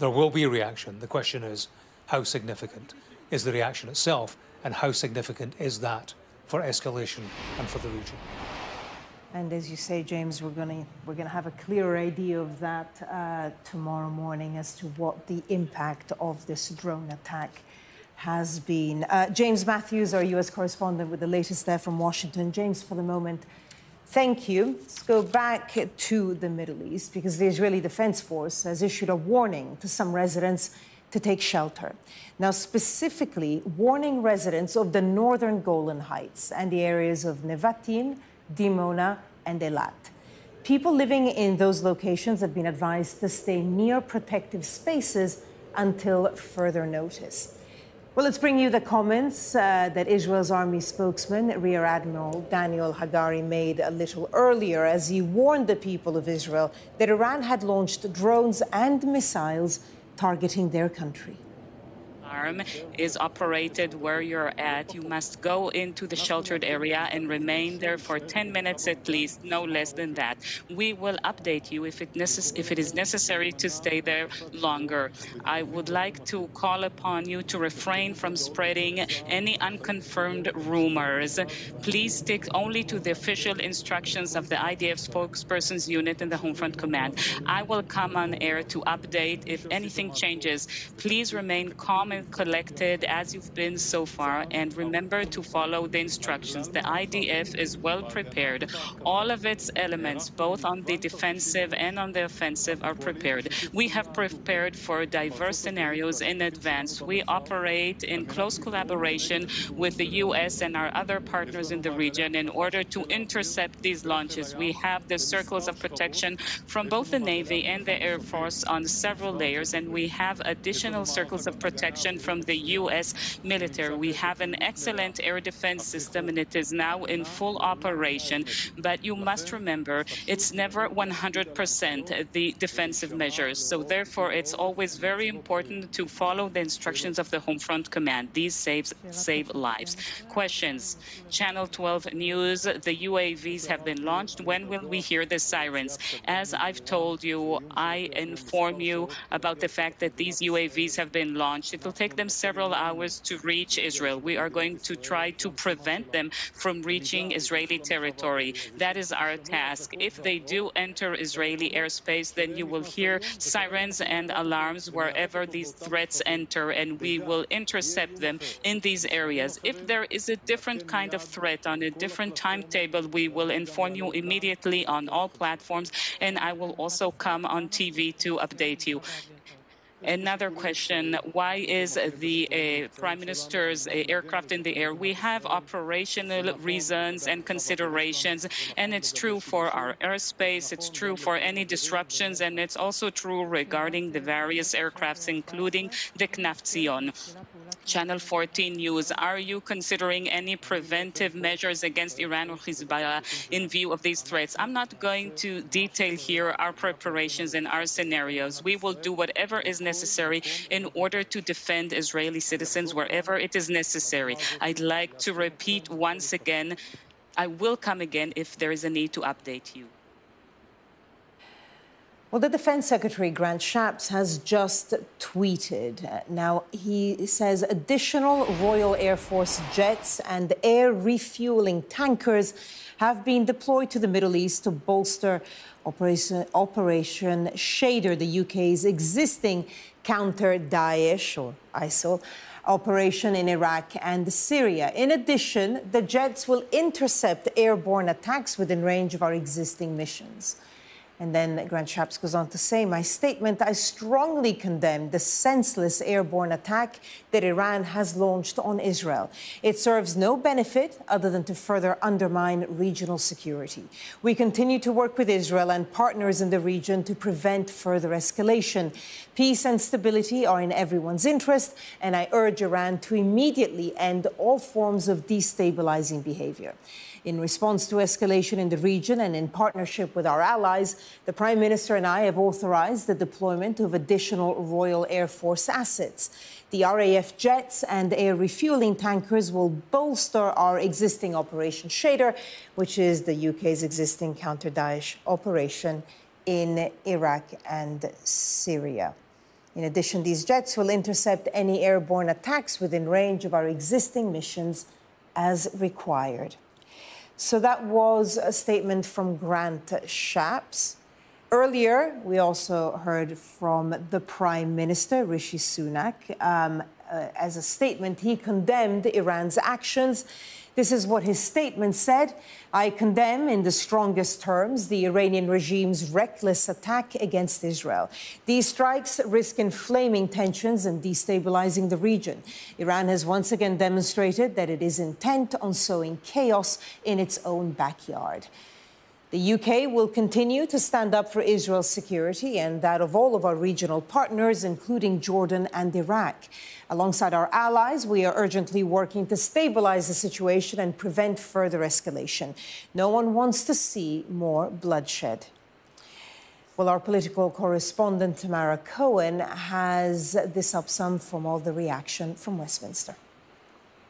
There will be a reaction. The question is, how significant is the reaction itself, and how significant is that for escalation and for the region? And as you say, James, we're going to have a clearer idea of that tomorrow morning as to what the impact of this drone attack has been. James Matthews, our U.S. correspondent, with the latest there from Washington. James, for the moment, thank you. Let's go back to the Middle East, because the Israeli Defense Force has issued a warning to some residents to take shelter. Now, specifically, warning residents of the northern Golan Heights and the areas of Nevatim, Dimona, and Eilat. People living in those locations have been advised to stay near protective spaces until further notice. Well, let's bring you the comments that Israel's army spokesman, Rear Admiral Daniel Hagari, made a little earlier as he warned the people of Israel that Iran had launched drones and missiles targeting their country. alarm is operated where you're at, you must go into the sheltered area and remain there for 10 minutes at least, no less than that. We will update you if it is necessary to stay there longer. I would like to call upon you to refrain from spreading any unconfirmed rumors. Please stick only to the official instructions of the IDF spokesperson's unit and the Homefront Command. I will come on air to update if anything changes. Please remain calm and collected as you've been so far, and remember to follow the instructions. The IDF is well prepared. All of its elements, both on the defensive and on the offensive, are prepared. We have prepared for diverse scenarios in advance. We operate in close collaboration with the U.S. and our other partners in the region in order to intercept these launches. We have the circles of protection from both the Navy and the Air Force on several layers, and we have additional circles of protection from the U.S. military. We have an excellent air defense system, and it is now in full operation. But you must remember, it's never 100% the defensive measures. So therefore, it's always very important to follow the instructions of the Homefront Command. These save lives. Questions. Channel 12 News, the UAVs have been launched. When will we hear the sirens? As I've told you, I inform you about the fact that these UAVs have been launched. It will take them several hours to reach Israel. We are going to try to prevent them from reaching Israeli territory. That is our task. If they do enter Israeli airspace, then you will hear sirens and alarms wherever these threats enter, and we will intercept them in these areas. If there is a different kind of threat on a different timetable, we will inform you immediately on all platforms, and I will also come on TV to update you. Another question, why is the Prime Minister's aircraft in the air? We have operational reasons and considerations, and it's true for our airspace, it's true for any disruptions, and it's also true regarding the various aircrafts, including the Knaf Zion. Channel 14 News, are you considering any preventive measures against Iran or Hezbollah in view of these threats? I'm not going to detail here our preparations and our scenarios. We will do whatever is necessary in order to defend Israeli citizens wherever it is necessary. I'd like to repeat once again, I will come again if there is a need to update you. Well, the Defense Secretary, Grant Shapps, has just tweeted. Now, he says additional Royal Air Force jets and air refueling tankers have been deployed to the Middle East to bolster Operation Shader, the UK's existing counter-Daesh, or ISIL, operation in Iraq and Syria. In addition, the jets will intercept airborne attacks within range of our existing missions. And then Grant Shapps goes on to say, my statement, I strongly condemn the senseless airborne attack that Iran has launched on Israel. It serves no benefit other than to further undermine regional security. We continue to work with Israel and partners in the region to prevent further escalation. Peace and stability are in everyone's interest, and I urge Iran to immediately end all forms of destabilizing behavior. In response to escalation in the region and in partnership with our allies, the Prime Minister and I have authorized the deployment of additional Royal Air Force assets. The RAF jets and air refueling tankers will bolster our existing Operation Shader, which is the UK's existing counter-Daesh operation in Iraq and Syria. In addition, these jets will intercept any airborne attacks within range of our existing missions as required. So that was a statement from Grant Shapps. Earlier, we also heard from the Prime Minister, Rishi Sunak. As a statement, he condemned Iran's actions. This is what his statement said. I condemn in the strongest terms the Iranian regime's reckless attack against Israel. These strikes risk inflaming tensions and destabilizing the region. Iran has once again demonstrated that it is intent on sowing chaos in its own backyard. The UK will continue to stand up for Israel's security and that of all of our regional partners, including Jordan and Iraq. Alongside our allies, we are urgently working to stabilize the situation and prevent further escalation. No one wants to see more bloodshed. Well, our political correspondent, Tamara Cohen, has this up some from all the reaction from Westminster.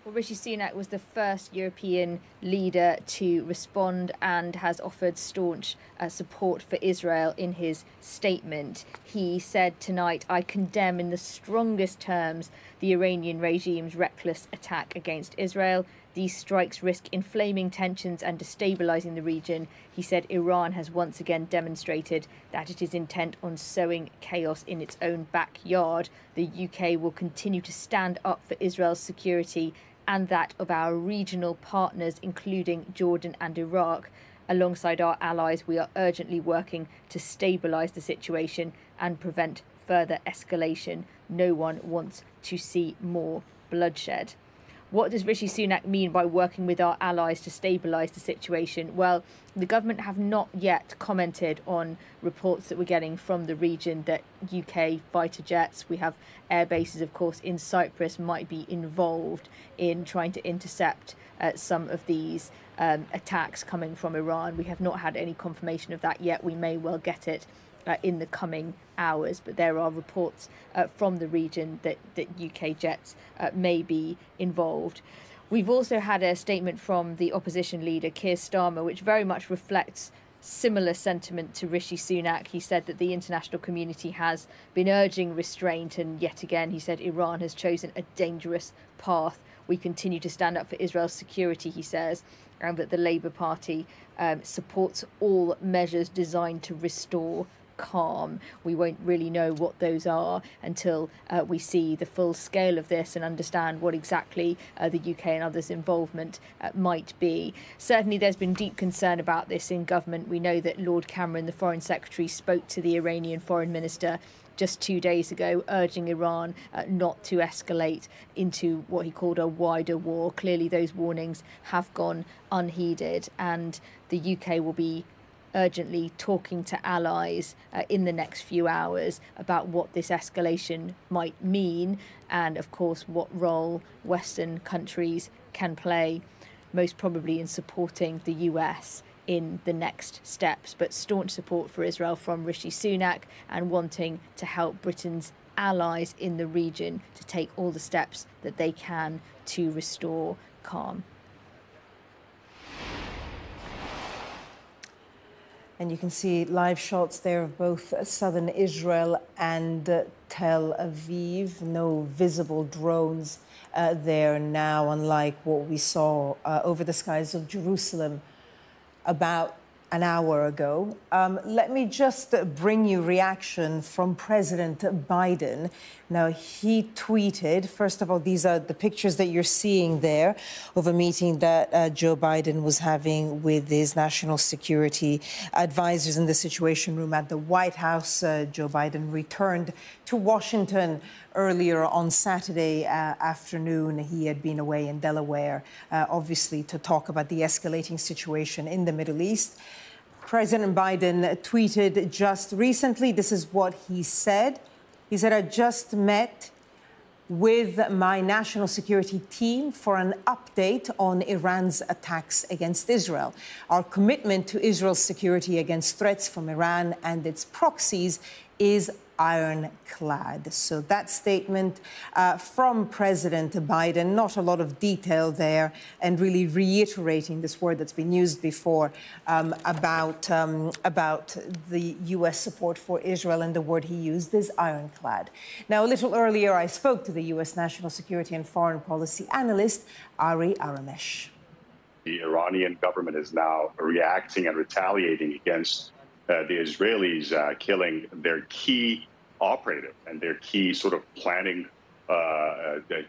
Well, Rishi Sunak was the first European leader to respond and has offered staunch support for Israel in his statement. He said tonight, "I condemn in the strongest terms the Iranian regime's reckless attack against Israel. These strikes risk inflaming tensions and destabilizing the region." He said Iran has once again demonstrated that it is intent on sowing chaos in its own backyard. The UK will continue to stand up for Israel's security and that of our regional partners, including Jordan and Iraq. Alongside our allies, we are urgently working to stabilise the situation and prevent further escalation. No one wants to see more bloodshed. What does Rishi Sunak mean by working with our allies to stabilise the situation? Well, the government have not yet commented on reports that we're getting from the region that UK fighter jets, we have air bases, of course, in Cyprus, might be involved in trying to intercept some of these attacks coming from Iran. We have not had any confirmation of that yet. We may well get it in the coming hours, but there are reports from the region that UK jets may be involved. We've also had a statement from the opposition leader, Keir Starmer, which very much reflects similar sentiment to Rishi Sunak. He said that the international community has been urging restraint, and yet again he said Iran has chosen a dangerous path. We continue to stand up for Israel's security, he says, and that the Labour Party supports all measures designed to restore calm. We won't really know what those are until we see the full scale of this and understand what exactly the UK and others' involvement might be. Certainly there's been deep concern about this in government. We know that Lord Cameron, the Foreign Secretary, spoke to the Iranian Foreign Minister just 2 days ago, urging Iran not to escalate into what he called a wider war. Clearly those warnings have gone unheeded, and the UK will be urgently talking to allies in the next few hours about what this escalation might mean and, of course, what role Western countries can play, most probably in supporting the US in the next steps. But staunch support for Israel from Rishi Sunak and wanting to help Britain's allies in the region to take all the steps that they can to restore calm. And you can see live shots there of both southern Israel and Tel Aviv. No visible drones there now, unlike what we saw over the skies of Jerusalem about an hour ago. Let me just bring you reaction from President Biden. Now, he tweeted, first of all, these are the pictures that you're seeing there of a meeting that Joe Biden was having with his national security advisors in the Situation Room at the White House. Joe Biden returned to Washington earlier on Saturday afternoon. He had been away in Delaware, obviously, to talk about the escalating situation in the Middle East. President Biden tweeted just recently, this is what he said. He said, "I just met with my national security team for an update on Iran's attacks against Israel. Our commitment to Israel's security against threats from Iran and its proxies is ironclad." So that statement from President Biden, not a lot of detail there, and really reiterating this word that's been used before about the U.S. support for Israel, and the word he used is ironclad. Now, a little earlier, I spoke to the U.S. national security and foreign policy analyst, Ari Aramesh. The Iranian government is now reacting and retaliating against the Israelis killing their key operative and their key sort of planning, the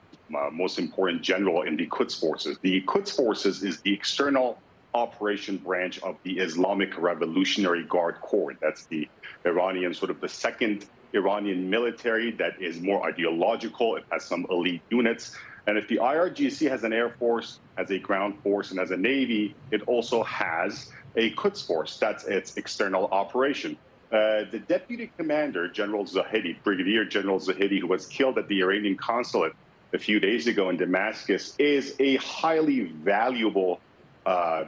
most important general in the Quds forces. The Quds forces is the external operation branch of the Islamic Revolutionary Guard Corps. That's the Iranian, sort of the second Iranian military that is more ideological. It has some elite units. And if the IRGC has an air force, has a ground force, and has a navy, it also has a Quds force. That's its external operation. The deputy commander, General Zahedi, Brigadier General Zahedi, who was killed at the Iranian consulate a few days ago in Damascus, is a highly valuable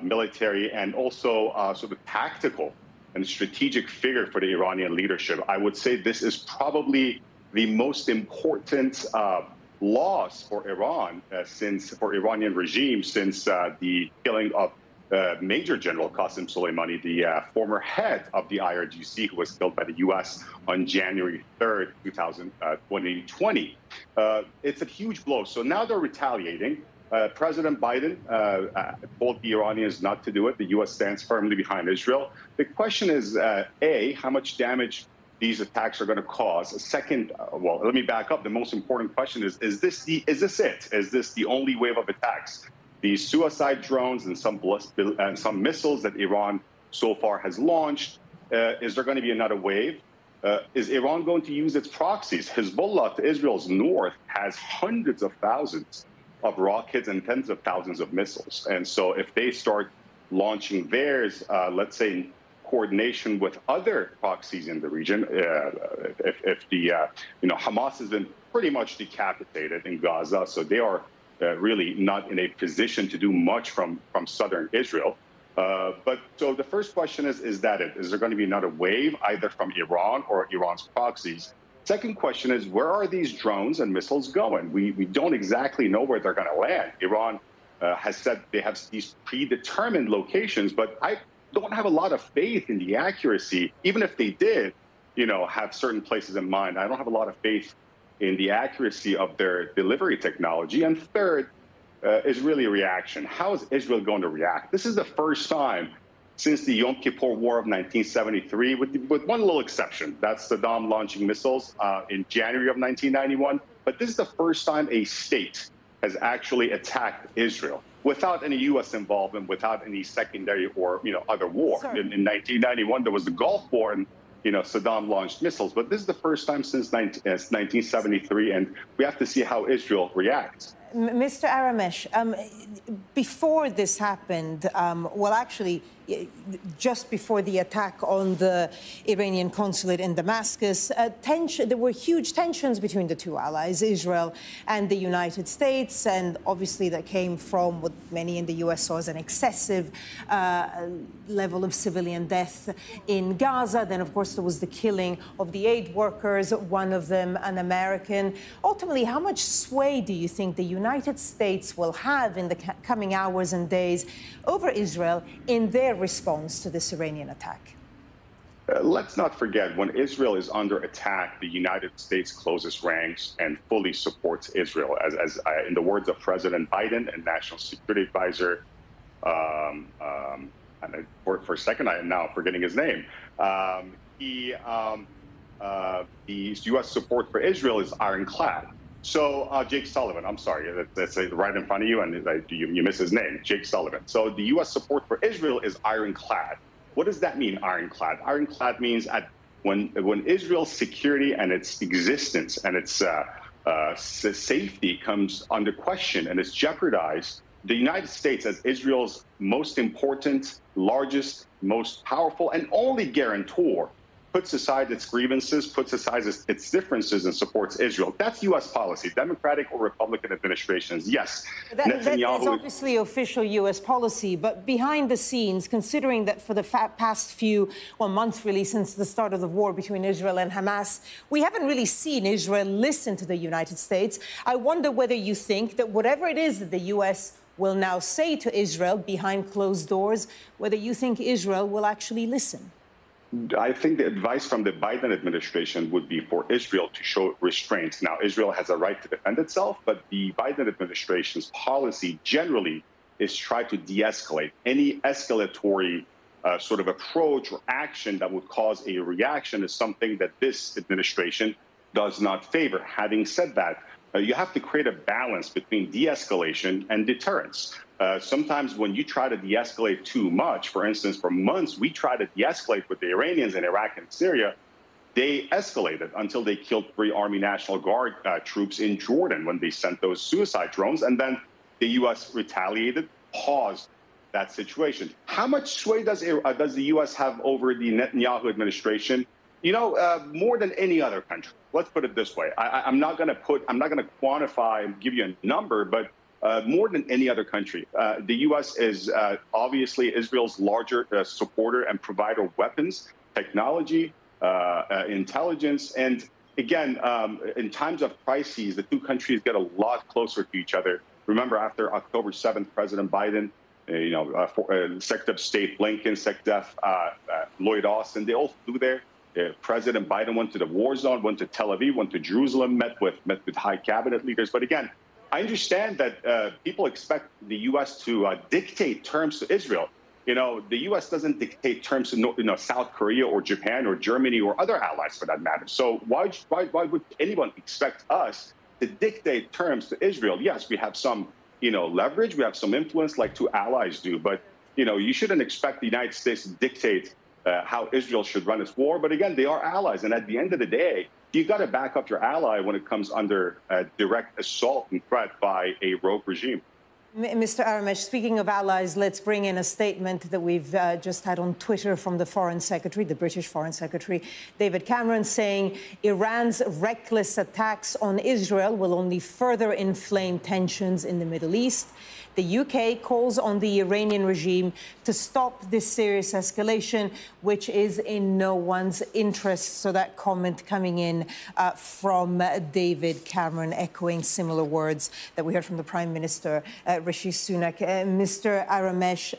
military and also sort of tactical and strategic figure for the Iranian leadership. I would say this is probably the most important loss for Iran for Iranian regime since the killing of Major General Qasem Soleimani, the former head of the IRGC, who was killed by the U.S. on January 3rd, 2020. It's a huge blow. So now they're retaliating. President Biden told the Iranians not to do it. The U.S. stands firmly behind Israel. The question is, A, how much damage these attacks are going to cause? Second, well, let me back up. The most important question is this it? Is this the only wave of attacks? These suicide drones and some missiles that Iran so far has launched, is there going to be another wave? Is Iran going to use its proxies? Hezbollah to Israel's north has hundreds of thousands of rockets and tens of thousands of missiles. And so if they start launching theirs, let's say in coordination with other proxies in the region, if the Hamas has been pretty much decapitated in Gaza, so they are really not in a position to do much from southern Israel. But so the first question is that it? Is there going to be another wave either from Iran or Iran's proxies? Second question is, where are these drones and missiles going? We don't exactly know where they're going to land. Iran has said they have these predetermined locations, but I don't have a lot of faith in the accuracy. Even if they did, have certain places in mind, I don't have a lot of faith in the accuracy of their delivery technology. And third is really a reaction. How is Israel going to react? This is the first time since the Yom Kippur War of 1973, with one little exception. That's Saddam launching missiles in January of 1991. But this is the first time a state has actually attacked Israel without any U.S. involvement, without any secondary or other war. In 1991, there was the Gulf War, and Saddam launched missiles. But this is the first time since 1973, and we have to see how Israel reacts. Mr. Aramesh, before this happened, well, actually, just before the attack on the Iranian consulate in Damascus, there were huge tensions between the two allies, Israel and the United States, and obviously that came from what many in the U.S. saw as an excessive level of civilian death in Gaza. Then, of course, there was the killing of the aid workers, one of them an American. Ultimately, how much sway do you think the United States will have in the coming hours and days over Israel in their response to this Iranian attack? Let's not forget, when Israel is under attack, the United States closes ranks and fully supports Israel. As in the words of President Biden and National Security Advisor, and for a second, I am now forgetting his name. The U.S. support for Israel is ironclad. So Jake Sullivan, I'm sorry, that's right in front of you, and you miss his name, Jake Sullivan. So the U.S. support for Israel is ironclad. What does that mean, ironclad? Ironclad means when Israel's security and its existence and its safety comes under question and is jeopardized, the United States, as Israel's most important, largest, most powerful, and only guarantor, puts aside its grievances, puts aside its differences, and supports Israel. That's U.S. policy, Democratic or Republican administrations. Yes, that is obviously official U.S. policy, but behind the scenes, considering that for the past few months, really, since the start of the war between Israel and Hamas, we haven't really seen Israel listen to the United States. I wonder whether you think that whatever it is that the U.S. will now say to Israel behind closed doors, whether you think Israel will actually listen. I think the advice from the Biden administration would be for Israel to show restraint. Now, Israel has a right to defend itself, but the Biden administration's policy generally is try to de-escalate. Any escalatory sort of approach or action that would cause a reaction is something that this administration does not favor. Having said that, you have to create a balance between de-escalation and deterrence. Sometimes when you try to de-escalate too much, for instance, for months, we tried to de-escalate with the Iranians in Iraq and Syria. They escalated until they killed 3 Army National Guard troops in Jordan when they sent those suicide drones. And then the U.S. retaliated, paused that situation. How much sway does the U.S. have over the Netanyahu administration? More than any other country. Let's put it this way. I'm not going to quantify and give you a number, but more than any other country. The U.S. is obviously Israel's larger supporter and provider of weapons, technology, intelligence. And again, in times of crises, the two countries get a lot closer to each other. Remember, after October 7th, President Biden, Secretary of State Blinken, Secretary of Lloyd Austin, they all flew there. President Biden went to the war zone, went to Tel Aviv, went to Jerusalem, met with high cabinet leaders. But again, I understand that people expect the U.S. to dictate terms to Israel. The U.S. doesn't dictate terms to South Korea or Japan or Germany or other allies for that matter. So why would anyone expect us to dictate terms to Israel? Yes, we have some leverage, we have some influence like two allies do, but you shouldn't expect the United States to dictate how Israel should run its war. But again, they are allies, and at the end of the day, you got to back up your ally when it comes under direct assault and threat by a rogue regime. Mr. Aramesh, speaking of allies, let's bring in a statement that we've just had on Twitter from the Foreign Secretary, the British Foreign Secretary, David Cameron, saying Iran's reckless attacks on Israel will only further inflame tensions in the Middle East. The UK calls on the Iranian regime to stop this serious escalation, which is in no one's interest. So that comment coming in from David Cameron, echoing similar words that we heard from the Prime Minister, Rishi Sunak. Mr. Aramesh,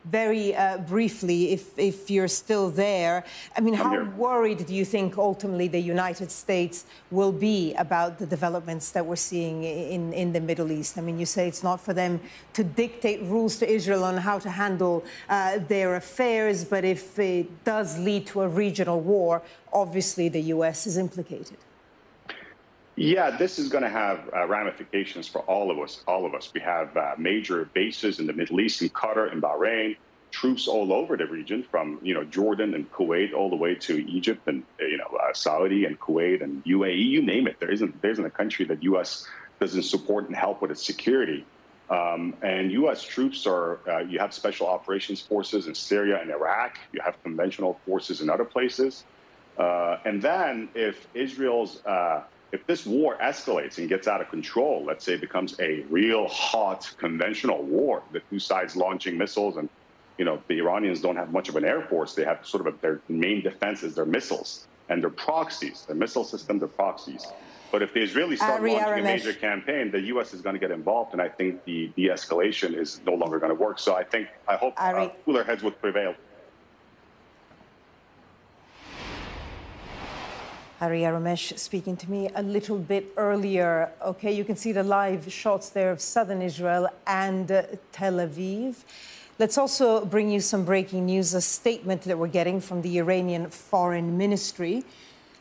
very briefly, if you're still there, I mean, how worried do you think ultimately the United States will be about the developments that we're seeing in the Middle East? I mean, you say it's not for them to dictate rules to Israel on how to handle their affairs, but if it does lead to a regional war, obviously the U.S. is implicated. Yeah, this is going to have ramifications for all of us. We have major bases in the Middle East, in Qatar and Bahrain, troops all over the region, from Jordan and Kuwait all the way to Egypt and Saudi and Kuwait and UAE. You name it. There isn't a country that U.S. doesn't support and help with its security. And U.S. troops are. You have special operations forces in Syria and Iraq. You have conventional forces in other places. And then if if this war escalates and gets out of control, let's say it becomes a real hot conventional war, the two sides launching missiles, and the Iranians don't have much of an air force. They have sort of their main defense is their missiles and their proxies, their missile system, their proxies. But if the Israelis start launching a major campaign, the U.S. is going to get involved, and I think the de-escalation is no longer going to work. So I hope cooler heads would prevail. Hari Aramesh speaking to me a little bit earlier. Okay, you can see the live shots there of southern Israel and Tel Aviv. Let's also bring you some breaking news, a statement that we're getting from the Iranian Foreign Ministry.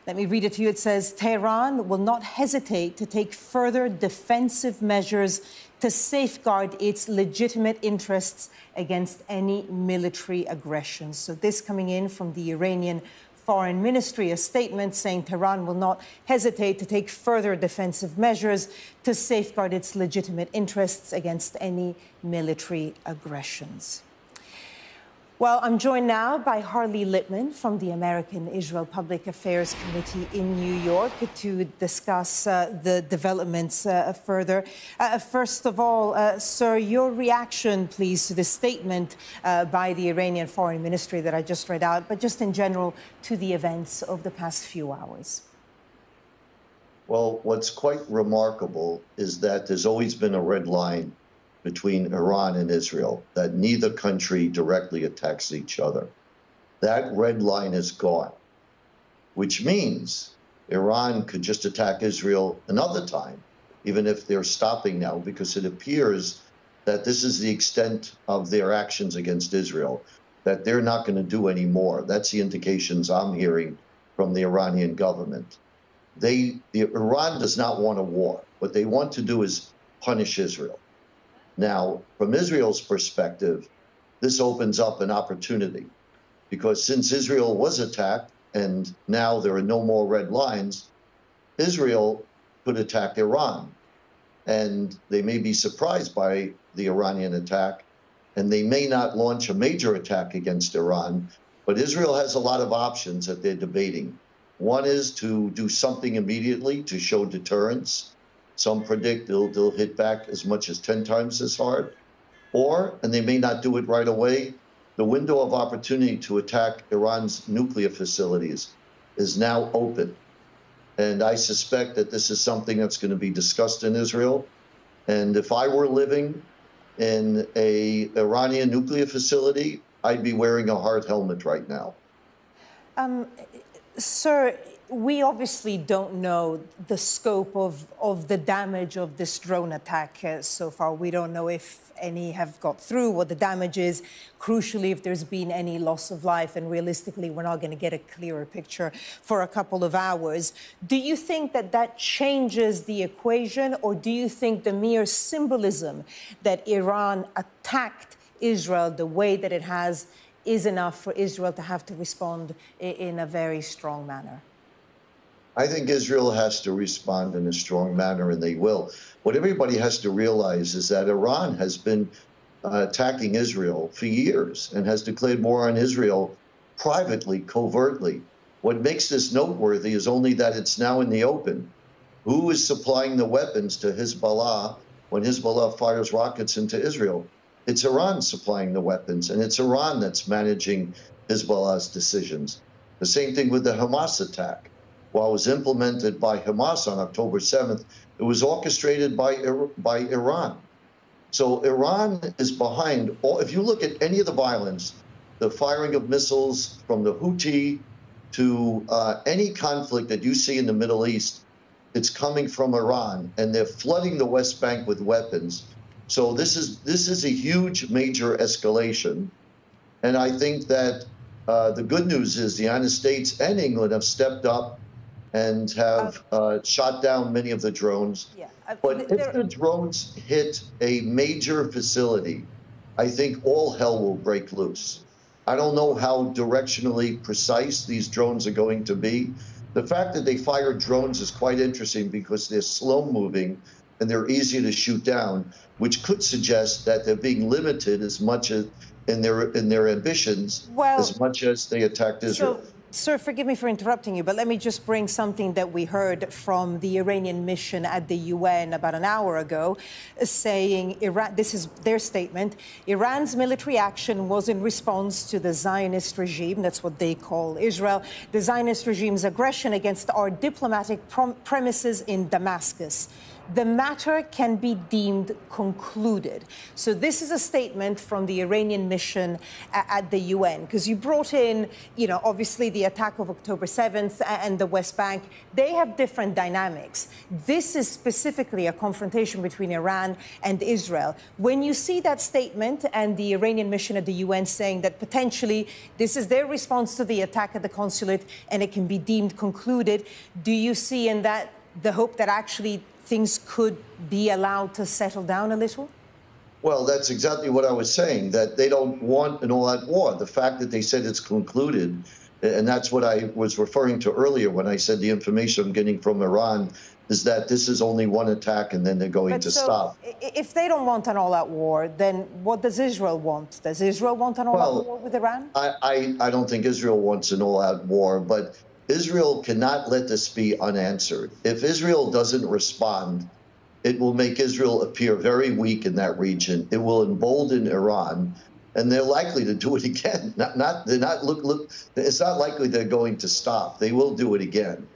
Let me read it to you. It says, Tehran will not hesitate to take further defensive measures to safeguard its legitimate interests against any military aggression. So this coming in from the Iranian Foreign Ministry, a statement saying Tehran will not hesitate to take further defensive measures to safeguard its legitimate interests against any military aggressions. Well, I'm joined now by Harley Littman from the American-Israel Public Affairs Committee in New York to discuss the developments further. First of all, sir, your reaction, please, to the statement by the Iranian Foreign Ministry that I just read out, but just in general to the events of the past few hours. Well, what's quite remarkable is that there's always been a red line between Iran and Israel, that neither country directly attacks each other. That red line is gone, which means Iran could just attack Israel another time, even if they're stopping now, because it appears that this is the extent of their actions against Israel, that they're not going to do any more. That's the indications I'm hearing from the Iranian government. Iran does not want a war. What they want to do is punish Israel. Now, from Israel's perspective, this opens up an opportunity, because since Israel was attacked and now there are no more red lines, Israel could attack Iran. And they may be surprised by the Iranian attack, and they may not launch a major attack against Iran. But Israel has a lot of options that they're debating. One is to do something immediately to show deterrence. Some predict they'll hit back as much as 10 times as hard. Or, and they may not do it right away, the window of opportunity to attack Iran's nuclear facilities is now open. And I suspect that this is something that's going to be discussed in Israel. And if I were living in an Iranian nuclear facility, I'd be wearing a hard helmet right now. Sir, we obviously don't know the scope of the damage of this drone attack so far. We don't know if any have got through, what the damage is, crucially, if there's been any loss of life, and realistically, we're not going to get a clearer picture for a couple of hours. Do you think that that changes the equation, or do you think the mere symbolism that Iran attacked Israel the way that it has is enough for Israel to have to respond in a very strong manner? I think Israel has to respond in a strong manner, and they will. What everybody has to realize is that Iran has been attacking Israel for years and has declared war on Israel privately, covertly. What makes this noteworthy is only that it's now in the open. Who is supplying the weapons to Hezbollah when Hezbollah fires rockets into Israel? It's Iran supplying the weapons, and it's Iran that's managing Hezbollah's decisions. The same thing with the Hamas attack. While it was implemented by Hamas on October 7th, it was orchestrated by Iran. So Iran is behind all. If you look at any of the violence, the firing of missiles from the Houthi to any conflict that you see in the Middle East, it's coming from Iran, and they're flooding the West Bank with weapons. So this is a huge, major escalation. And I think that the good news is the United States and England have stepped up and have shot down many of the drones. Yeah. But if the drones hit a major facility, I think all hell will break loose. I don't know how directionally precise these drones are going to be. The fact that they fire drones is quite interesting because they're slow moving and they're easy to shoot down, which could suggest that they're being limited as much as in their ambitions, as much as they attacked Israel. Sir, forgive me for interrupting you, but let me just bring something that we heard from the Iranian mission at the UN about an hour ago, saying Iran, this is their statement, Iran's military action was in response to the Zionist regime, that's what they call Israel, the Zionist regime's aggression against our diplomatic premises in Damascus. The matter can be deemed concluded. So this is a statement from the Iranian mission at the UN, because you brought in, obviously the attack of October 7th and the West Bank. They have different dynamics. This is specifically a confrontation between Iran and Israel. When you see that statement and the Iranian mission at the UN saying that potentially this is their response to the attack at the consulate and it can be deemed concluded, do you see in that the hope that actually things could be allowed to settle down a little? Well, that's exactly what I was saying, that they don't want an all-out war. The fact that they said it's concluded, and that's what I was referring to earlier when I said the information I'm getting from Iran is that this is only one attack and then they're going to stop. If they don't want an all-out war, then what does Israel want? Does Israel want an all-out war with Iran? I don't think Israel wants an all-out war, but Israel cannot let this be unanswered. If Israel doesn't respond, it will make Israel appear very weak in that region. It will embolden Iran, and they're likely to do it again. It's not likely they're going to stop. They will do it again.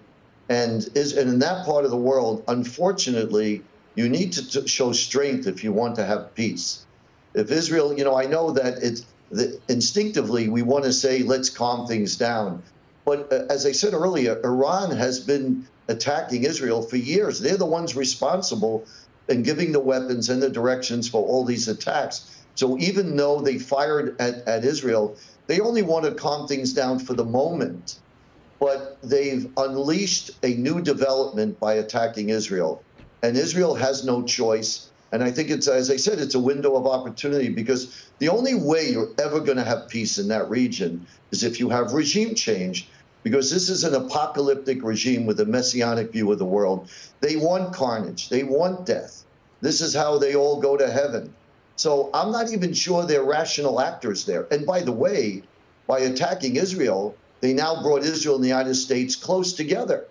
And in that part of the world, unfortunately, you need to show strength if you want to have peace. If Israel, I know that instinctively we want to say, let's calm things down. But as I said earlier, Iran has been attacking Israel for years. They're the ones responsible in giving the weapons and the directions for all these attacks. So even though they fired at Israel, they only want to calm things down for the moment. But they've unleashed a new development by attacking Israel. And Israel has no choice. And I think it's, as I said, it's a window of opportunity, because the only way you're ever going to have peace in that region is if you have regime change, because this is an apocalyptic regime with a messianic view of the world. They want carnage. They want death. This is how they all go to heaven. So I'm not even sure they're rational actors there. And by the way, by attacking Israel, they now brought Israel and the United States close together,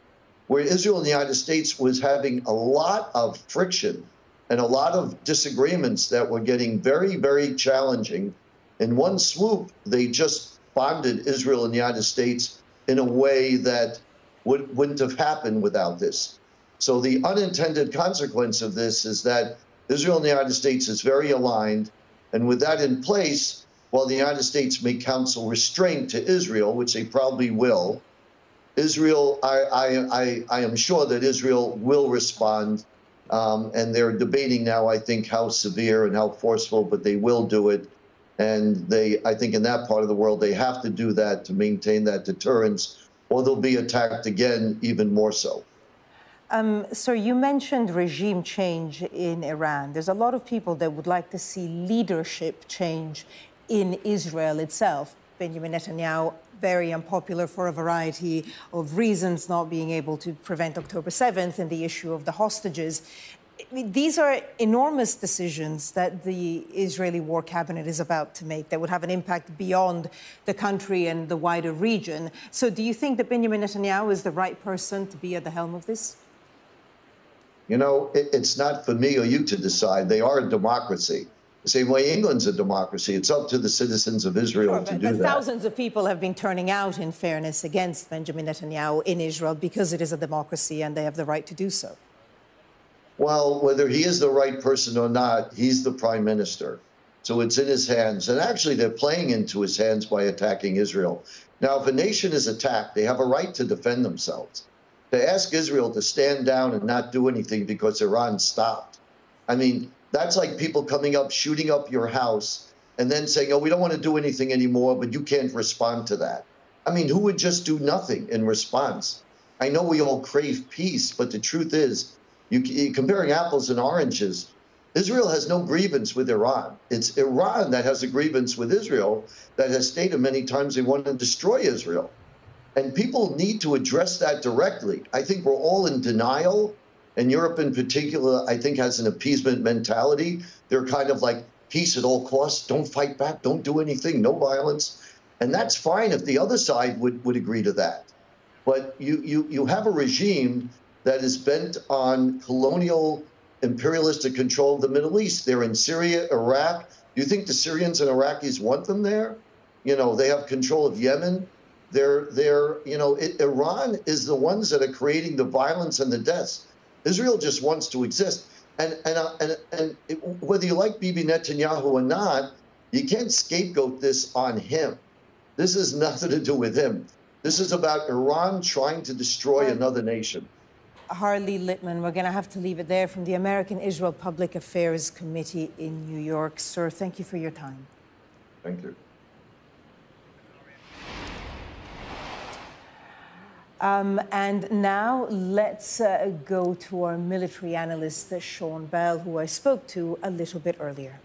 where Israel and the United States was having a lot of friction and a lot of disagreements that were getting very, very challenging. In one swoop, they just bonded Israel and the United States in a way that wouldn't have happened without this. So the unintended consequence of this is that Israel and the United States is very aligned. And with that in place, while the United States may counsel restraint to Israel, which they probably will, Israel, I am sure that Israel will respond. And they're debating now, I think, how severe and how forceful, but they will do it. And I think in that part of the world, they have to do that to maintain that deterrence, or they'll be attacked again, even more so. Sir, you mentioned regime change in Iran. There's a lot of people that would like to see leadership change in Israel itself. Benjamin Netanyahu, very unpopular for a variety of reasons, not being able to prevent October 7th and the issue of the hostages. These are enormous decisions that the Israeli war cabinet is about to make that would have an impact beyond the country and the wider region. So do you think that Benjamin Netanyahu is the right person to be at the helm of this? You know, it's not for me or you to decide. They are a democracy. The same way England's a democracy. It's up to the citizens of Israel to do that. Thousands of people have been turning out, in fairness, against Benjamin Netanyahu in Israel because it is a democracy and they have the right to do so. Well, whether he is the right person or not, he's the prime minister. So it's in his hands. And actually, they're playing into his hands by attacking Israel. Now, if a nation is attacked, they have a right to defend themselves. To ask Israel to stand down and not do anything because Iran stopped. I mean, that's like people coming up, shooting up your house, and then saying, oh, we don't want to do anything anymore, but you can't respond to that. I mean, who would just do nothing in response? I know we all crave peace, but the truth is, you're comparing apples and oranges. Israel has no grievance with Iran. It's Iran that has a grievance with Israel that has stated many times they want to destroy Israel. And people need to address that directly. I think we're all in denial. And Europe in particular, I think, has an appeasement mentality. They're kind of like, peace at all costs, don't fight back, don't do anything, no violence. And that's fine if the other side would agree to that. But you have a regime that is bent on colonial imperialistic control of the Middle East. They're in Syria, Iraq. Do you think the Syrians and Iraqis want them there? You know, they have control of Yemen. Iran is the ones that are creating the violence and the deaths. Israel just wants to exist. And whether you like Bibi Netanyahu or not, you can't scapegoat this on him. This has nothing to do with him. This is about Iran trying to destroy another nation. Harley Littman, we're going to have to leave it there, from the American Israel Public Affairs Committee in New York. Sir, thank you for your time. Thank you. And now let's go to our military analyst, Sean Bell, who I spoke to a little bit earlier.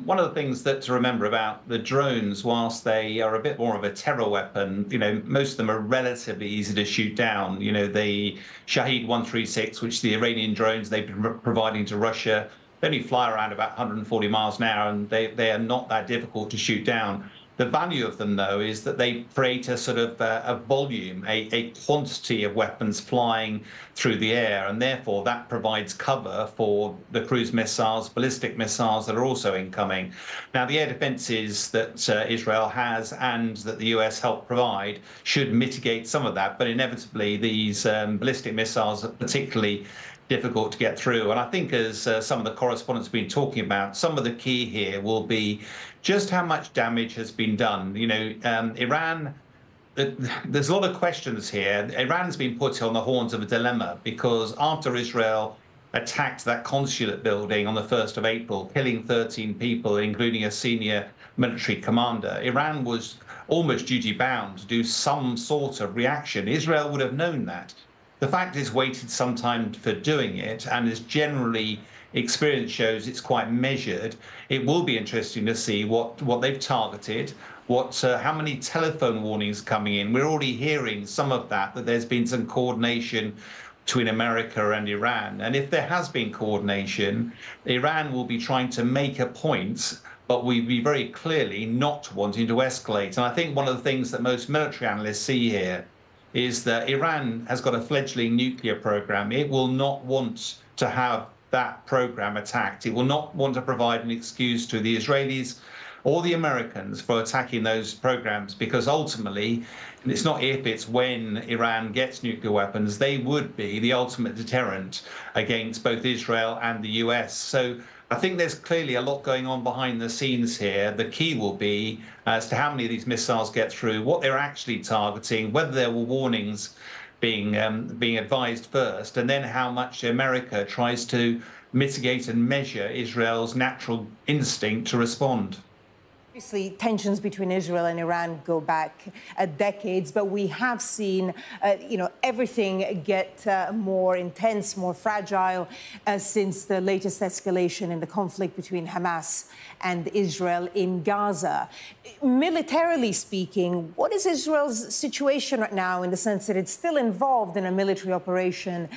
One of the things that to remember about the drones, whilst they are a bit more of a terror weapon, you know, most of them are relatively easy to shoot down. You know, the Shahed 136, which the Iranian drones they've been providing to Russia, they only fly around about 140 miles an hour, and they are not that difficult to shoot down. The value of them, though, is that they create a sort of a volume, a quantity of weapons flying through the air, and therefore that provides cover for the cruise missiles, ballistic missiles that are also incoming. Now, the air defences that Israel has and that the US helped provide should mitigate some of that, but inevitably these ballistic missiles are particularly difficult to get through. And I think, as some of the correspondents have been talking about, some of the key here will be just how much damage has been done. You know, Iran, there's a lot of questions here. Iran's been put on the horns of a dilemma because after Israel attacked that consulate building on the 1st of April, killing 13 people, including a senior military commander, Iran was almost duty-bound to do some sort of reaction. Israel would have known that. The fact is, waited some time for doing it, and as generally experience shows, it's quite measured. It will be interesting to see what they've targeted, how many telephone warnings coming in. We're already hearing some of that there's been some coordination between America and Iran. And if there has been coordination, Iran will be trying to make a point, but we'll be very clearly not wanting to escalate. And I think one of the things that most military analysts see here is that Iran has got a fledgling nuclear program. It will not want to have that program attacked. It will not want to provide an excuse to the Israelis or the Americans for attacking those programs, because ultimately, and it's not if, it's when Iran gets nuclear weapons, they would be the ultimate deterrent against both Israel and the US. So I think there's clearly a lot going on behind the scenes here. The key will be as to how many of these missiles get through, what they're actually targeting, whether there were warnings being advised first, and then how much America tries to mitigate and measure Israel's natural instinct to respond. Obviously, tensions between Israel and Iran go back decades, but we have seen, everything get more intense, more fragile since the latest escalation in the conflict between Hamas and Israel in Gaza. Militarily speaking, what is Israel's situation right now in the sense that it's still involved in a military operation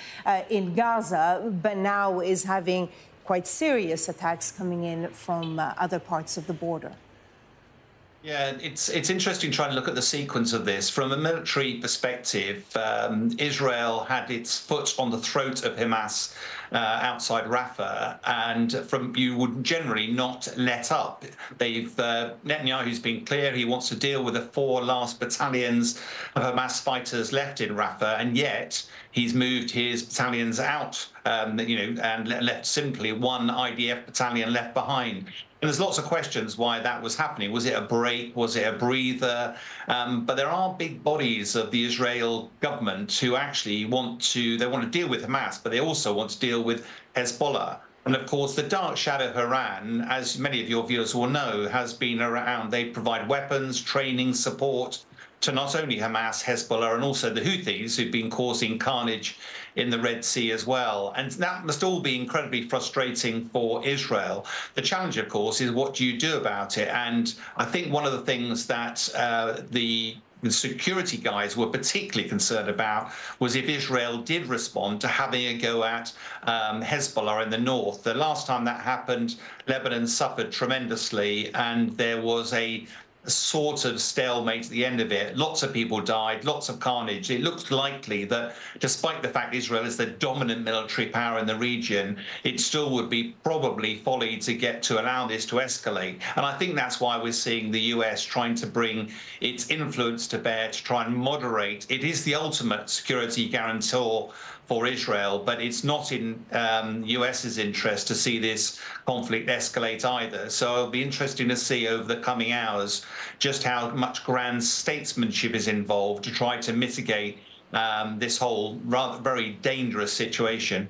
in Gaza, but now is having quite serious attacks coming in from other parts of the border? Yeah, it's interesting trying to look at the sequence of this. From a military perspective, Israel had its foot on the throat of Hamas outside Rafah, and you would generally not let up. Netanyahu's been clear he wants to deal with the 4 last battalions of Hamas fighters left in Rafah, and yet he's moved his battalions out, and left simply 1 IDF battalion left behind. And there's lots of questions why that was happening. Was it a break? Was it a breather? But there are big bodies of the Israel government who actually want to deal with Hamas, but they also want to deal with Hezbollah. And of course, the dark shadow of Iran, as many of your viewers will know, has been around. They provide weapons, training, support to not only Hamas, Hezbollah, and also the Houthis, who've been causing carnage in the Red Sea as well. And that must all be incredibly frustrating for Israel. The challenge, of course, is what do you do about it? And I think one of the things that the security guys were particularly concerned about was if Israel did respond to having a go at Hezbollah in the north. The last time that happened, Lebanon suffered tremendously, and there was a sort of stalemate at the end of it. Lots of people died, lots of carnage. It looks likely that despite the fact Israel is the dominant military power in the region, it still would be probably folly to allow this to escalate. And I think that's why we're seeing the US trying to bring its influence to bear to try and moderate. It is the ultimate security guarantor for Israel, but it's not in US's interest to see this conflict escalate either. So it'll be interesting to see over the coming hours just how much grand statesmanship is involved to try to mitigate this whole rather very dangerous situation.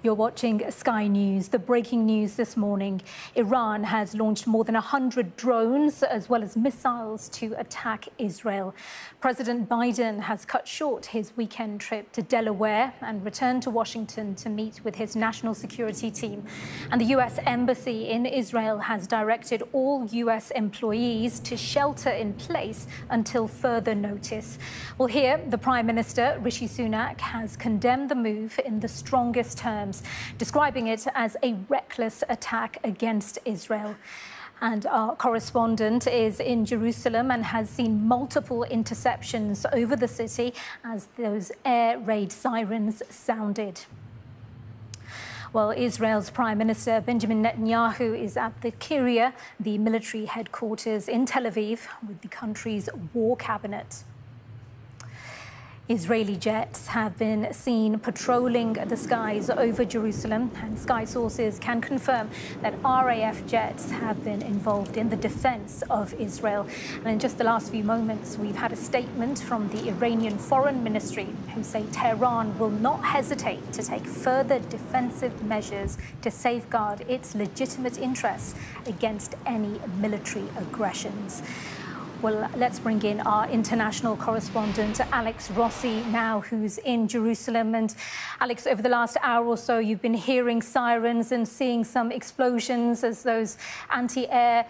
You're watching Sky News. The breaking news this morning: Iran has launched more than 100 drones as well as missiles to attack Israel. President Biden has cut short his weekend trip to Delaware and returned to Washington to meet with his national security team. And the U.S. Embassy in Israel has directed all U.S. employees to shelter in place until further notice. Well, here, the Prime Minister, Rishi Sunak, has condemned the move in the strongest terms, describing it as a reckless attack against Israel. And our correspondent is in Jerusalem and has seen multiple interceptions over the city as those air raid sirens sounded. Well, Israel's Prime Minister Benjamin Netanyahu is at the Kiryat, the military headquarters in Tel Aviv, with the country's war cabinet. Israeli jets have been seen patrolling the skies over Jerusalem, and Sky sources can confirm that RAF jets have been involved in the defense of Israel. And in just the last few moments, we've had a statement from the Iranian Foreign Ministry, who say Tehran will not hesitate to take further defensive measures to safeguard its legitimate interests against any military aggressions. Well, let's bring in our international correspondent, Alex Rossi, now, who's in Jerusalem. And Alex, over the last hour or so, you've been hearing sirens and seeing some explosions as those anti-air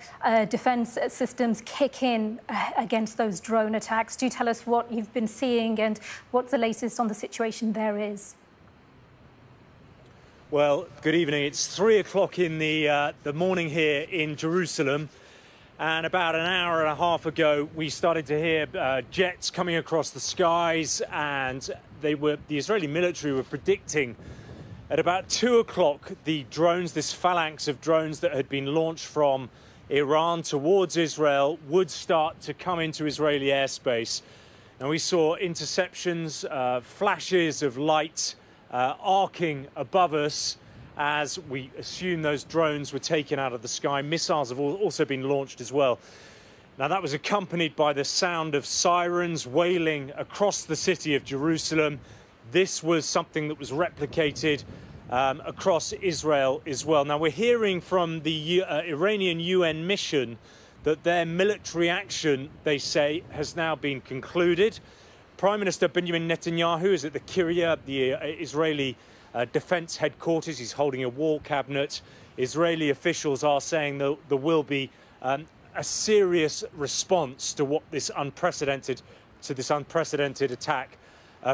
defense systems kick in against those drone attacks. Do tell us what you've been seeing and what the latest on the situation there is. Well, good evening. It's 3 o'clock in the morning here in Jerusalem. And about an hour and a half ago, we started to hear jets coming across the skies, and the Israeli military were predicting at about 2 o'clock the drones, this phalanx of drones that had been launched from Iran towards Israel, would start to come into Israeli airspace. And we saw interceptions, flashes of light arcing above us as we assume those drones were taken out of the sky. Missiles have also been launched as well. Now, that was accompanied by the sound of sirens wailing across the city of Jerusalem. This was something that was replicated across Israel as well. Now, we're hearing from the Iranian UN mission that their military action, they say, has now been concluded. Prime Minister Benjamin Netanyahu is at the Kiryat, the Israeli defense headquarters. He's holding a war cabinet. Israeli officials are saying that there will be a serious response to this unprecedented attack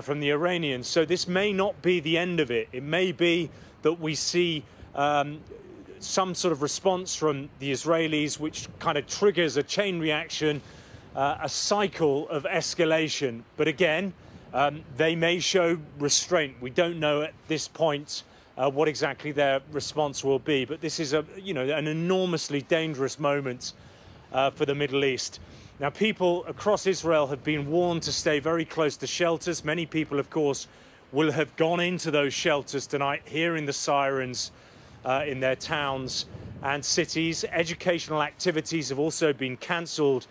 from the Iranians. So this may not be the end of it. It may be that we see some sort of response from the Israelis, which kind of triggers a chain reaction, a cycle of escalation. But again, they may show restraint. We don't know at this point what exactly their response will be. But this is an enormously dangerous moment for the Middle East. Now, people across Israel have been warned to stay very close to shelters. Many people, of course, will have gone into those shelters tonight, hearing the sirens in their towns and cities. Educational activities have also been cancelled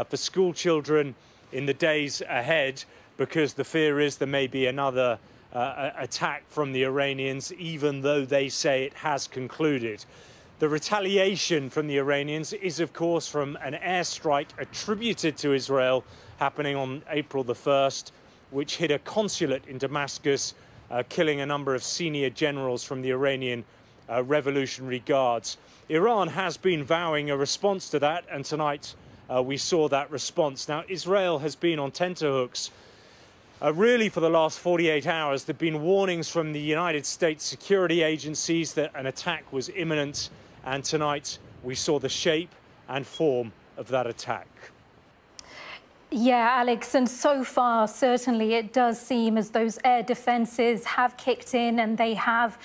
for school children in the days ahead, because the fear is there may be another attack from the Iranians, even though they say it has concluded. The retaliation from the Iranians is, of course, from an airstrike attributed to Israel happening on April the 1st, which hit a consulate in Damascus, killing a number of senior generals from the Iranian Revolutionary Guards. Iran has been vowing a response to that, and tonight we saw that response. Now, Israel has been on tenterhooks really for the last 48 hours. There have been warnings from the United States security agencies that an attack was imminent, and tonight we saw the shape and form of that attack. Yeah, Alex, and so far, certainly it does seem as those air defences have kicked in and they have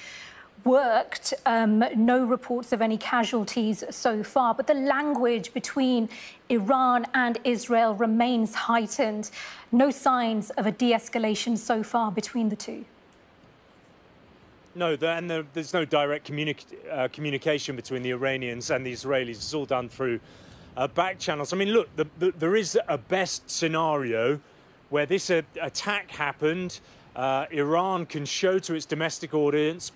worked. No reports of any casualties so far, but the language between Iran and Israel remains heightened. No signs of a de-escalation so far between the two. No, there's no direct communication between the Iranians and the Israelis. It's all done through back channels. I mean, look, there is a best scenario where this attack happened. Iran can show to its domestic audience,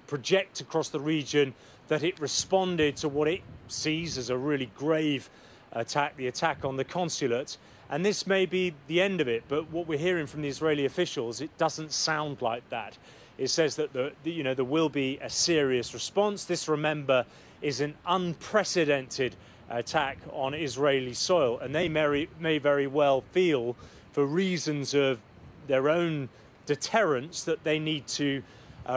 project across the region that it responded to what it sees as a really grave attack, the attack on the consulate. And this may be the end of it. But what we're hearing from the Israeli officials, it doesn't sound like that. It says that there will be a serious response. This, remember, is an unprecedented attack on Israeli soil, and they may very well feel, for reasons of their own deterrence, that they need to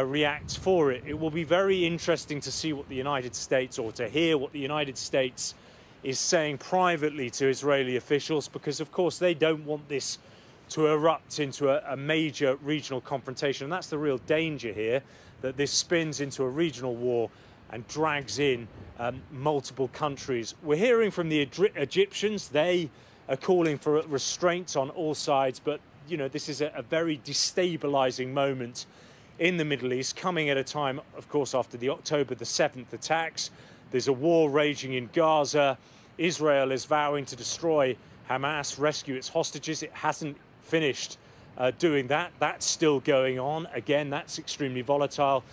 react for it. It will be very interesting to see what the United States, or to hear what the United States is saying privately to Israeli officials, because of course they don't want this to erupt into a major regional confrontation. And that's the real danger here, that this spins into a regional war and drags in multiple countries. We're hearing from the Egyptians. They are calling for restraints on all sides, but this is a very destabilizing moment in the Middle East, coming at a time, of course, after the October the 7th attacks. There's a war raging in Gaza. Israel is vowing to destroy Hamas, rescue its hostages. It hasn't finished doing that. That's still going on. Again, that's extremely volatile.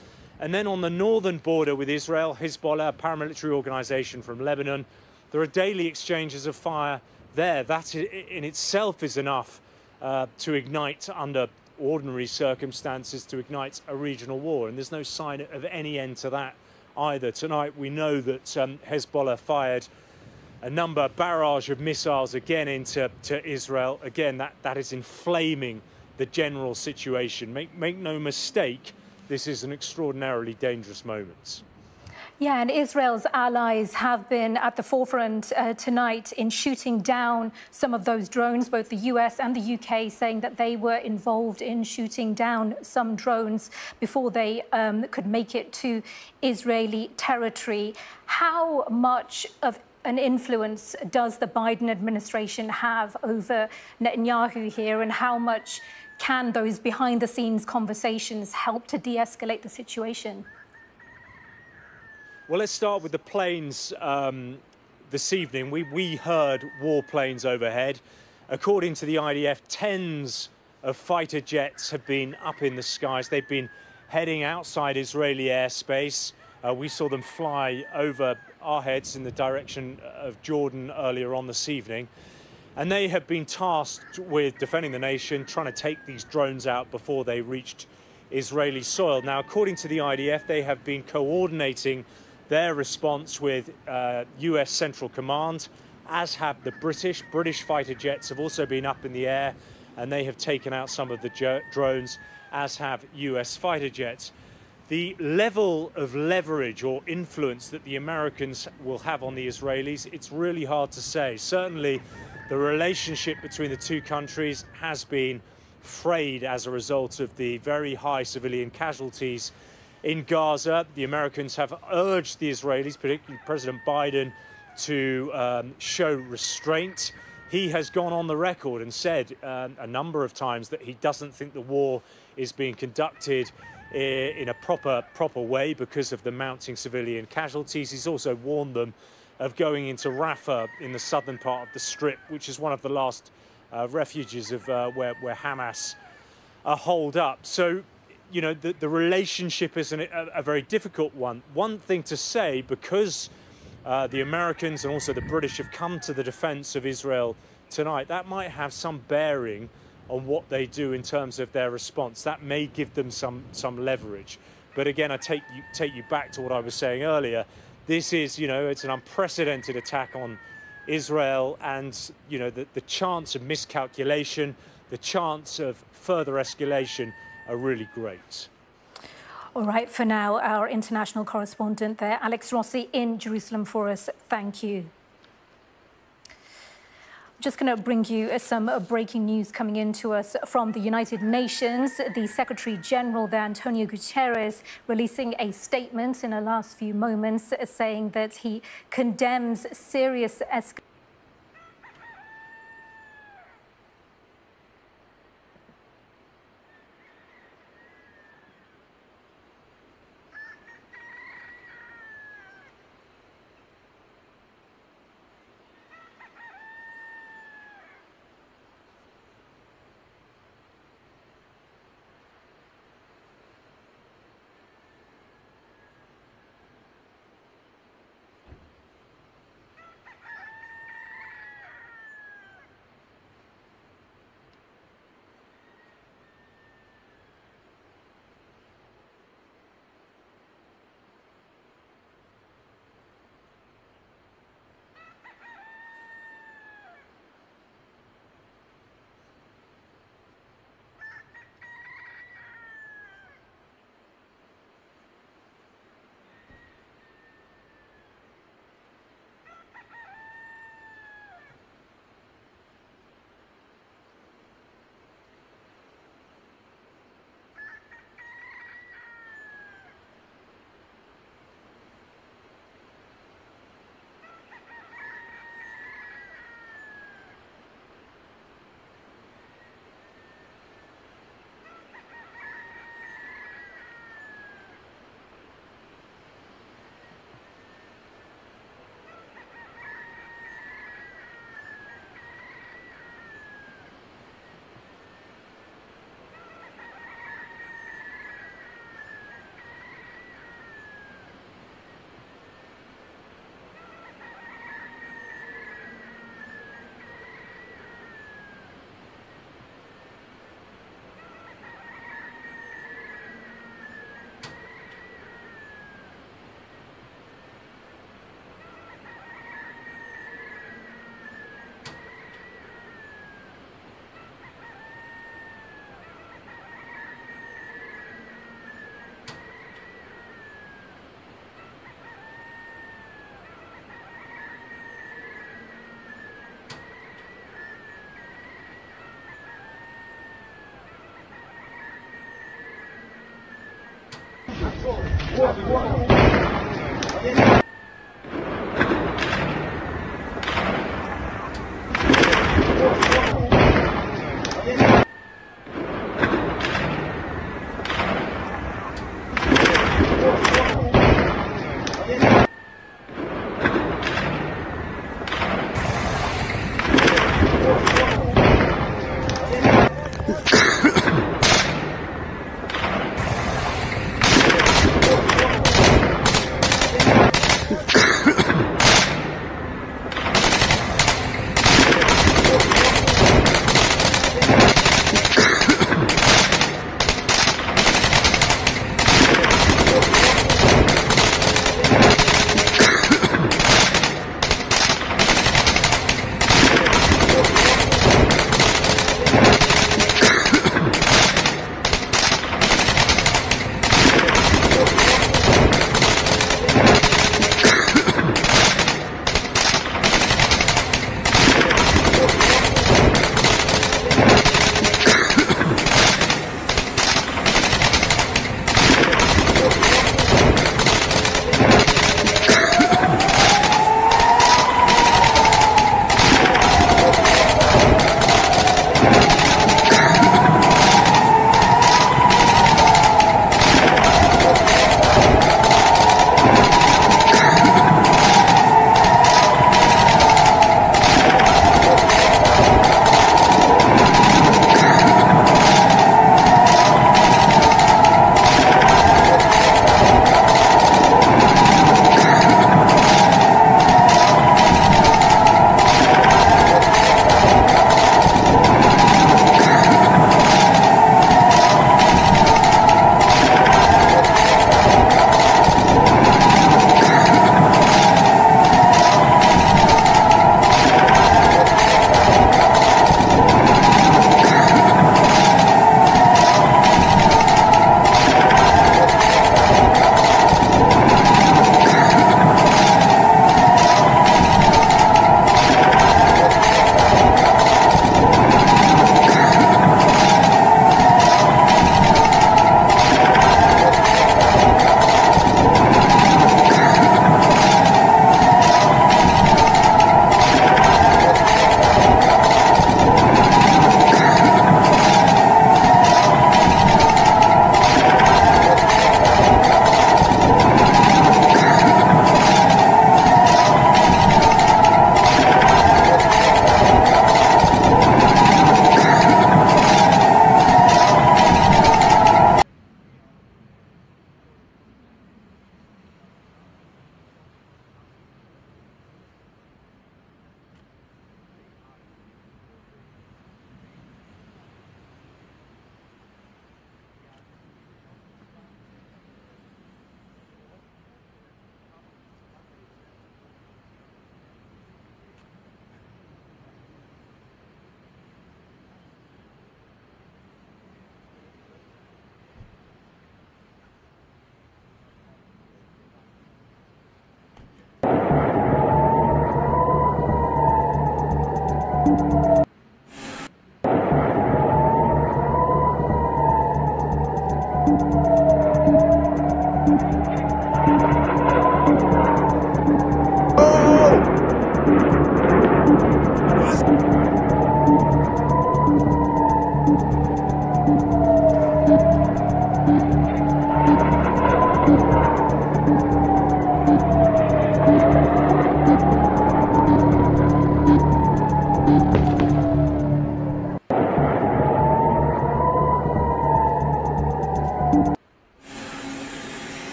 And then on the northern border with Israel, Hezbollah, a paramilitary organization from Lebanon, there are daily exchanges of fire there. That in itself is enough to ignite, under ordinary circumstances, to ignite a regional war. And there's no sign of any end to that either. Tonight we know that Hezbollah fired a barrage of missiles again into Israel. Again, that is inflaming the general situation. Make no mistake, this is an extraordinarily dangerous moment. Yeah, and Israel's allies have been at the forefront tonight in shooting down some of those drones, both the US and the UK saying that they were involved in shooting down some drones before they could make it to Israeli territory. How much of an influence does the Biden administration have over Netanyahu here, and how much can those behind-the-scenes conversations help to de-escalate the situation? Well, let's start with the planes this evening. We heard warplanes overhead. According to the IDF, tens of fighter jets have been up in the skies. They've been heading outside Israeli airspace. We saw them fly over our heads in the direction of Jordan earlier on this evening. And they have been tasked with defending the nation, trying to take these drones out before they reached Israeli soil. Now, according to the IDF, they have been coordinating their response with US Central Command, as have the British. British fighter jets have also been up in the air, and they have taken out some of the drones, as have US fighter jets. The level of leverage or influence that the Americans will have on the Israelis, it's really hard to say. Certainly, the relationship between the two countries has been frayed as a result of the very high civilian casualties in Gaza. The Americans have urged the Israelis, particularly President Biden, to show restraint. He has gone on the record and said a number of times that he doesn't think the war is being conducted in a proper way because of the mounting civilian casualties. He's also warned them of going into Rafah in the southern part of the Strip, which is one of the last refuges of where Hamas are holed up. So, you know, the relationship is a very difficult one. One thing to say, because the Americans and also the British have come to the defense of Israel tonight, that might have some bearing on what they do in terms of their response. That may give them some leverage. But again, I take you back to what I was saying earlier. This is, you know, it's an unprecedented attack on Israel, and, you know, the chance of miscalculation, the chance of further escalation are really great. All right, for now, our international correspondent there, Alex Rossi in Jerusalem for us. Thank you. Just going to bring you some breaking news coming into us from the United Nations. The Secretary General there, Antonio Guterres, releasing a statement in the last few moments saying that he condemns serious escalation.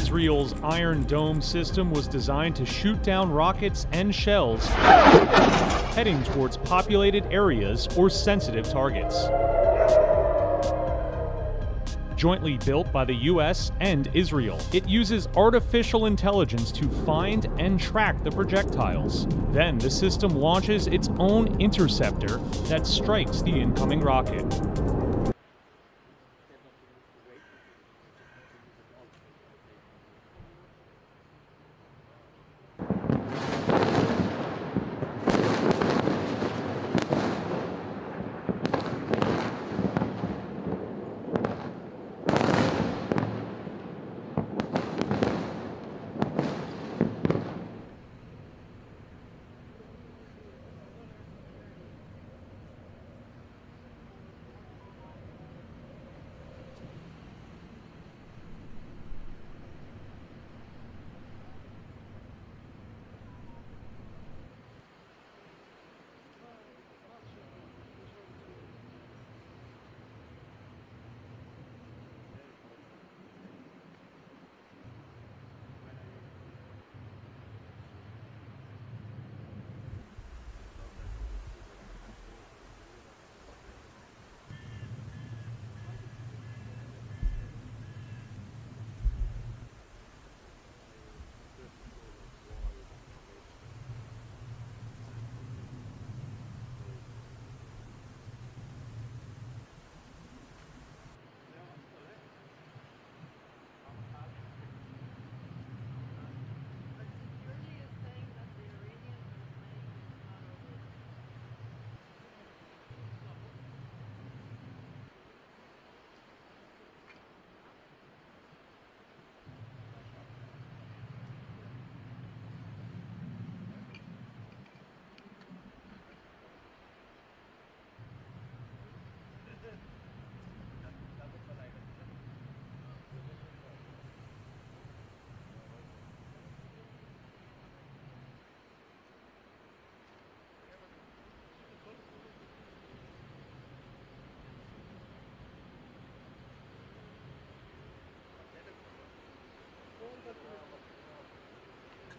Israel's Iron Dome system was designed to shoot down rockets and shells heading towards populated areas or sensitive targets. Jointly built by the US and Israel, it uses artificial intelligence to find and track the projectiles. Then the system launches its own interceptor that strikes the incoming rocket.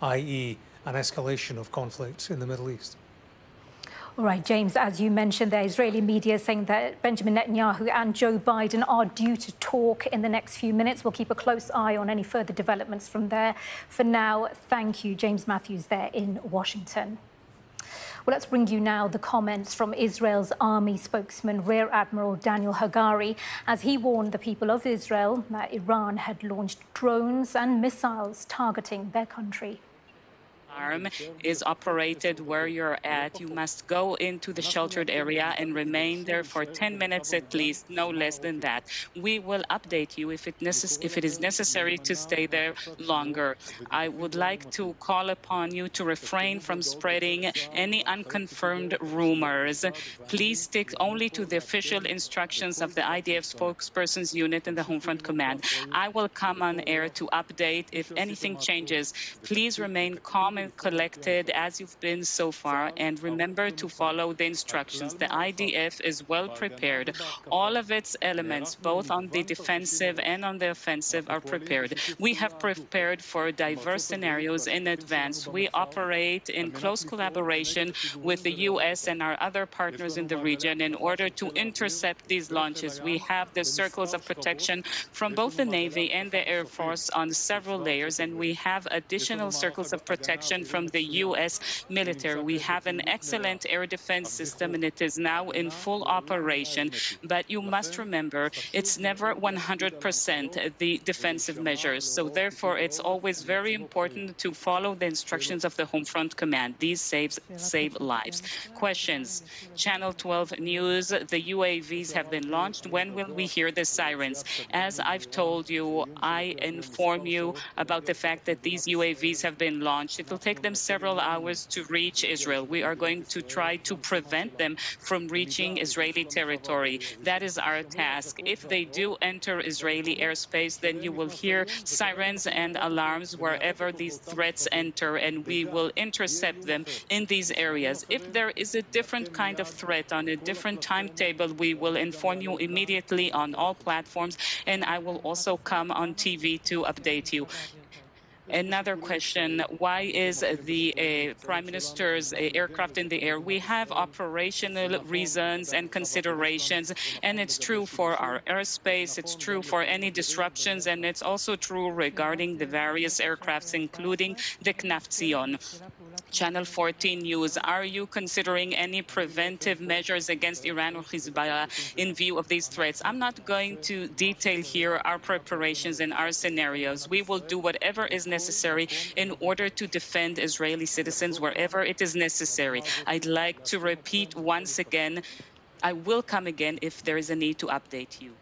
i.e. an escalation of conflict in the Middle East. All right, James, as you mentioned, the Israeli media is saying that Benjamin Netanyahu and Joe Biden are due to talk in the next few minutes. We'll keep a close eye on any further developments from there. For now, thank you, James Matthews there in Washington. Well, let's bring you now the comments from Israel's army spokesman, Rear Admiral Daniel Hagari, as he warned the people of Israel that Iran had launched drones and missiles targeting their country. Alarm is operated where you're at. You must go into the sheltered area and remain there for 10 minutes at least, no less than that. We will update you if it is necessary to stay there longer. I would like to call upon you to refrain from spreading any unconfirmed rumors. Please stick only to the official instructions of the IDF spokesperson's unit and the Homefront Command. I will come on air to update if anything changes. Please remain calm and collected as you've been so far, and remember to follow the instructions. The IDF is well prepared. All of its elements, both on the defensive and on the offensive, are prepared. We have prepared for diverse scenarios in advance. We operate in close collaboration with the U.S. and our other partners in the region in order to intercept these launches. We have the circles of protection from both the Navy and the Air Force on several layers, and we have additional circles of protection from the U.S. military. We have an excellent air defense system, and it is now in full operation. But you must remember, it's never 100% the defensive measures. So therefore, it's always very important to follow the instructions of the Homefront Command. These save lives. Questions? Channel 12 News, the UAVs have been launched. When will we hear the sirens? As I've told you, I inform you about the fact that these UAVs have been launched. It will take them several hours to reach Israel. We are going to try to prevent them from reaching Israeli territory. That is our task. If they do enter Israeli airspace, then you will hear sirens and alarms wherever these threats enter, and we will intercept them in these areas. If there is a different kind of threat on a different timetable, we will inform you immediately on all platforms, and I will also come on TV to update you. Another question, why is the Prime Minister's aircraft in the air? We have operational reasons and considerations, and it's true for our airspace, it's true for any disruptions, and it's also true regarding the various aircrafts, including the Knafzion. Channel 14 News, are you considering any preventive measures against Iran or Hezbollah in view of these threats? I'm not going to detail here our preparations and our scenarios. We will do whatever is necessary in order to defend Israeli citizens wherever it is necessary. I'd like to repeat once again, I will come again if there is a need to update you.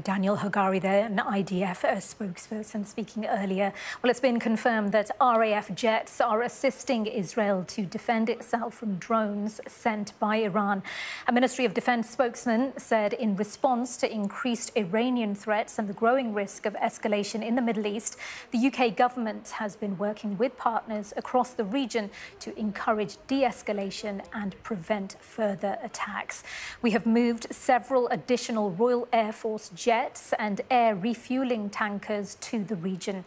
Daniel Hagari there, an IDF spokesperson speaking earlier. Well, it's been confirmed that RAF jets are assisting Israel to defend itself from drones sent by Iran. A Ministry of Defense spokesman said in response to increased Iranian threats and the growing risk of escalation in the Middle East, the UK government has been working with partners across the region to encourage de-escalation and prevent further attacks. We have moved several additional Royal Air Force jets and air refueling tankers to the region.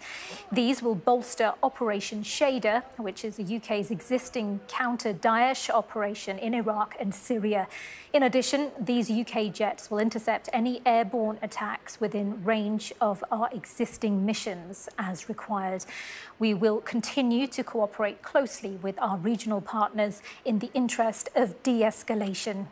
These will bolster Operation Shader, which is the UK's existing counter-Daesh operation in Iraq and Syria. In addition, these UK jets will intercept any airborne attacks within range of our existing missions as required. We will continue to cooperate closely with our regional partners in the interest of de-escalation.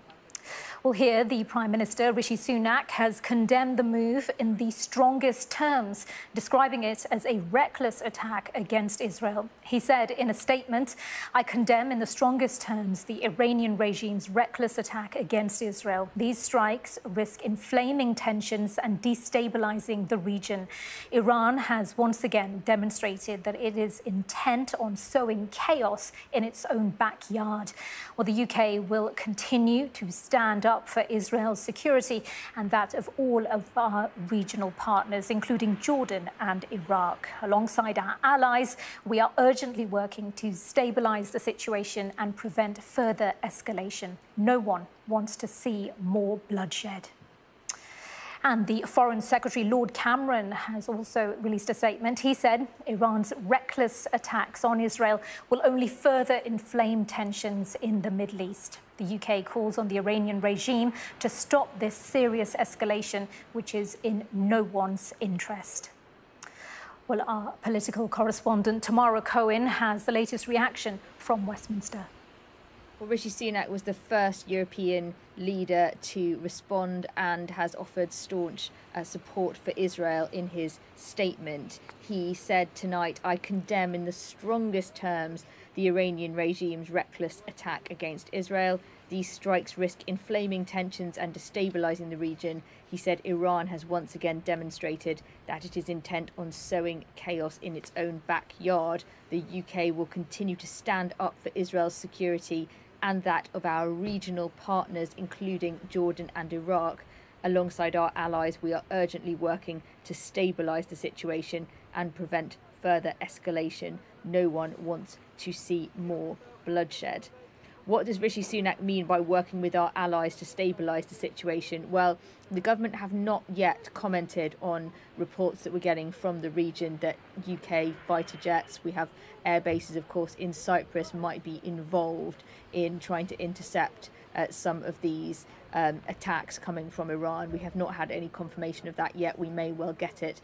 Well, here, the Prime Minister, Rishi Sunak, has condemned the move in the strongest terms, describing it as a reckless attack against Israel. He said in a statement, "I condemn in the strongest terms the Iranian regime's reckless attack against Israel. These strikes risk inflaming tensions and destabilizing the region. Iran has once again demonstrated that it is intent on sowing chaos in its own backyard." Well, the UK will continue to stand up for Israel's security and that of all of our regional partners, including Jordan and Iraq. Alongside our allies, we are urgently working to stabilize the situation and prevent further escalation. No one wants to see more bloodshed. And the Foreign Secretary, Lord Cameron, has also released a statement. He said Iran's reckless attacks on Israel will only further inflame tensions in the Middle East. The UK calls on the Iranian regime to stop this serious escalation, which is in no one's interest. Well, our political correspondent, Tamara Cohen, has the latest reaction from Westminster. Well, Rishi Sunak was the first European leader to respond and has offered staunch support for Israel in his statement. He said tonight, "I condemn in the strongest terms the Iranian regime's reckless attack against Israel. These strikes risk inflaming tensions and destabilizing the region." He said Iran has once again demonstrated that it is intent on sowing chaos in its own backyard. The UK will continue to stand up for Israel's security and that of our regional partners, including Jordan and Iraq. Alongside our allies, we are urgently working to stabilize the situation and prevent further escalation. No one wants to see more bloodshed. What does Rishi Sunak mean by working with our allies to stabilise the situation? Well, the government have not yet commented on reports that we're getting from the region that UK fighter jets, we have air bases, of course, in Cyprus, might be involved in trying to intercept some of these attacks coming from Iran. We have not had any confirmation of that yet. We may well get it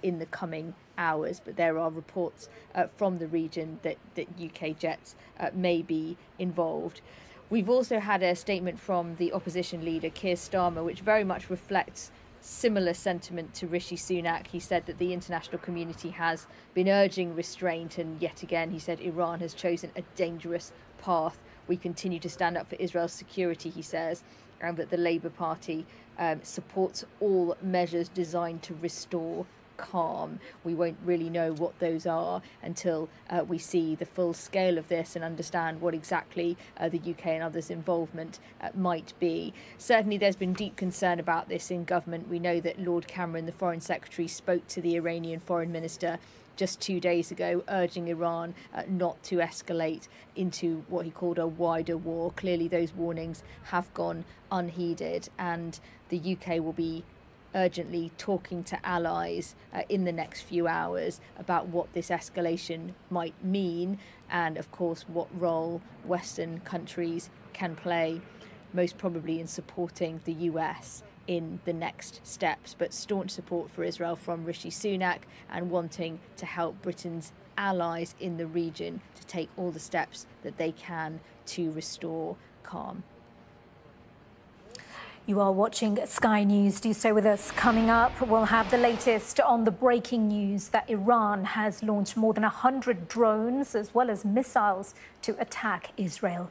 in the coming hours, but there are reports from the region that UK jets may be involved. We've also had a statement from the opposition leader, Keir Starmer, which very much reflects similar sentiment to Rishi Sunak. He said that the international community has been urging restraint, and yet again he said Iran has chosen a dangerous path. We continue to stand up for Israel's security, he says, and that the Labour Party supports all measures designed to restore calm. We won't really know what those are until we see the full scale of this and understand what exactly the UK and others' involvement might be. Certainly there's been deep concern about this in government. We know that Lord Cameron, the Foreign Secretary, spoke to the Iranian Foreign Minister just 2 days ago, urging Iran not to escalate into what he called a wider war. Clearly those warnings have gone unheeded, and the UK will be urgently talking to allies in the next few hours about what this escalation might mean and, of course, what role Western countries can play, most probably in supporting the US in the next steps. But staunch support for Israel from Rishi Sunak and wanting to help Britain's allies in the region to take all the steps that they can to restore calm. You are watching Sky News. Do stay with us. Coming up, we'll have the latest on the breaking news that Iran has launched more than 100 drones as well as missiles to attack Israel.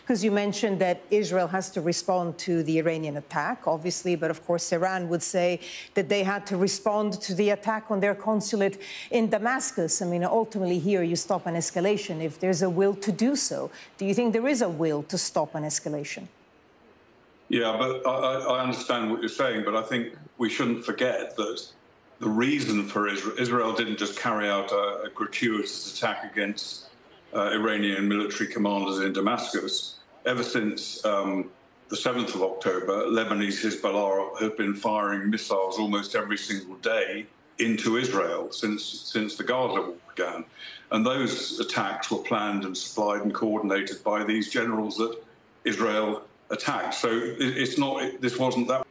Because you mentioned that Israel has to respond to the Iranian attack, obviously, but of course Iran would say that they had to respond to the attack on their consulate in Damascus. I mean, ultimately here you stop an escalation if there's a will to do so. Do you think there is a will to stop an escalation? Yeah, but I understand what you're saying, but I think we shouldn't forget that the reason for Israel didn't just carry out a gratuitous attack against Iranian military commanders in Damascus. Ever since the 7th of October, Lebanese Hezbollah have been firing missiles almost every single day into Israel since the Gaza war began. And those attacks were planned and supplied and coordinated by these generals that Israel attacked. So it's not, this wasn't that.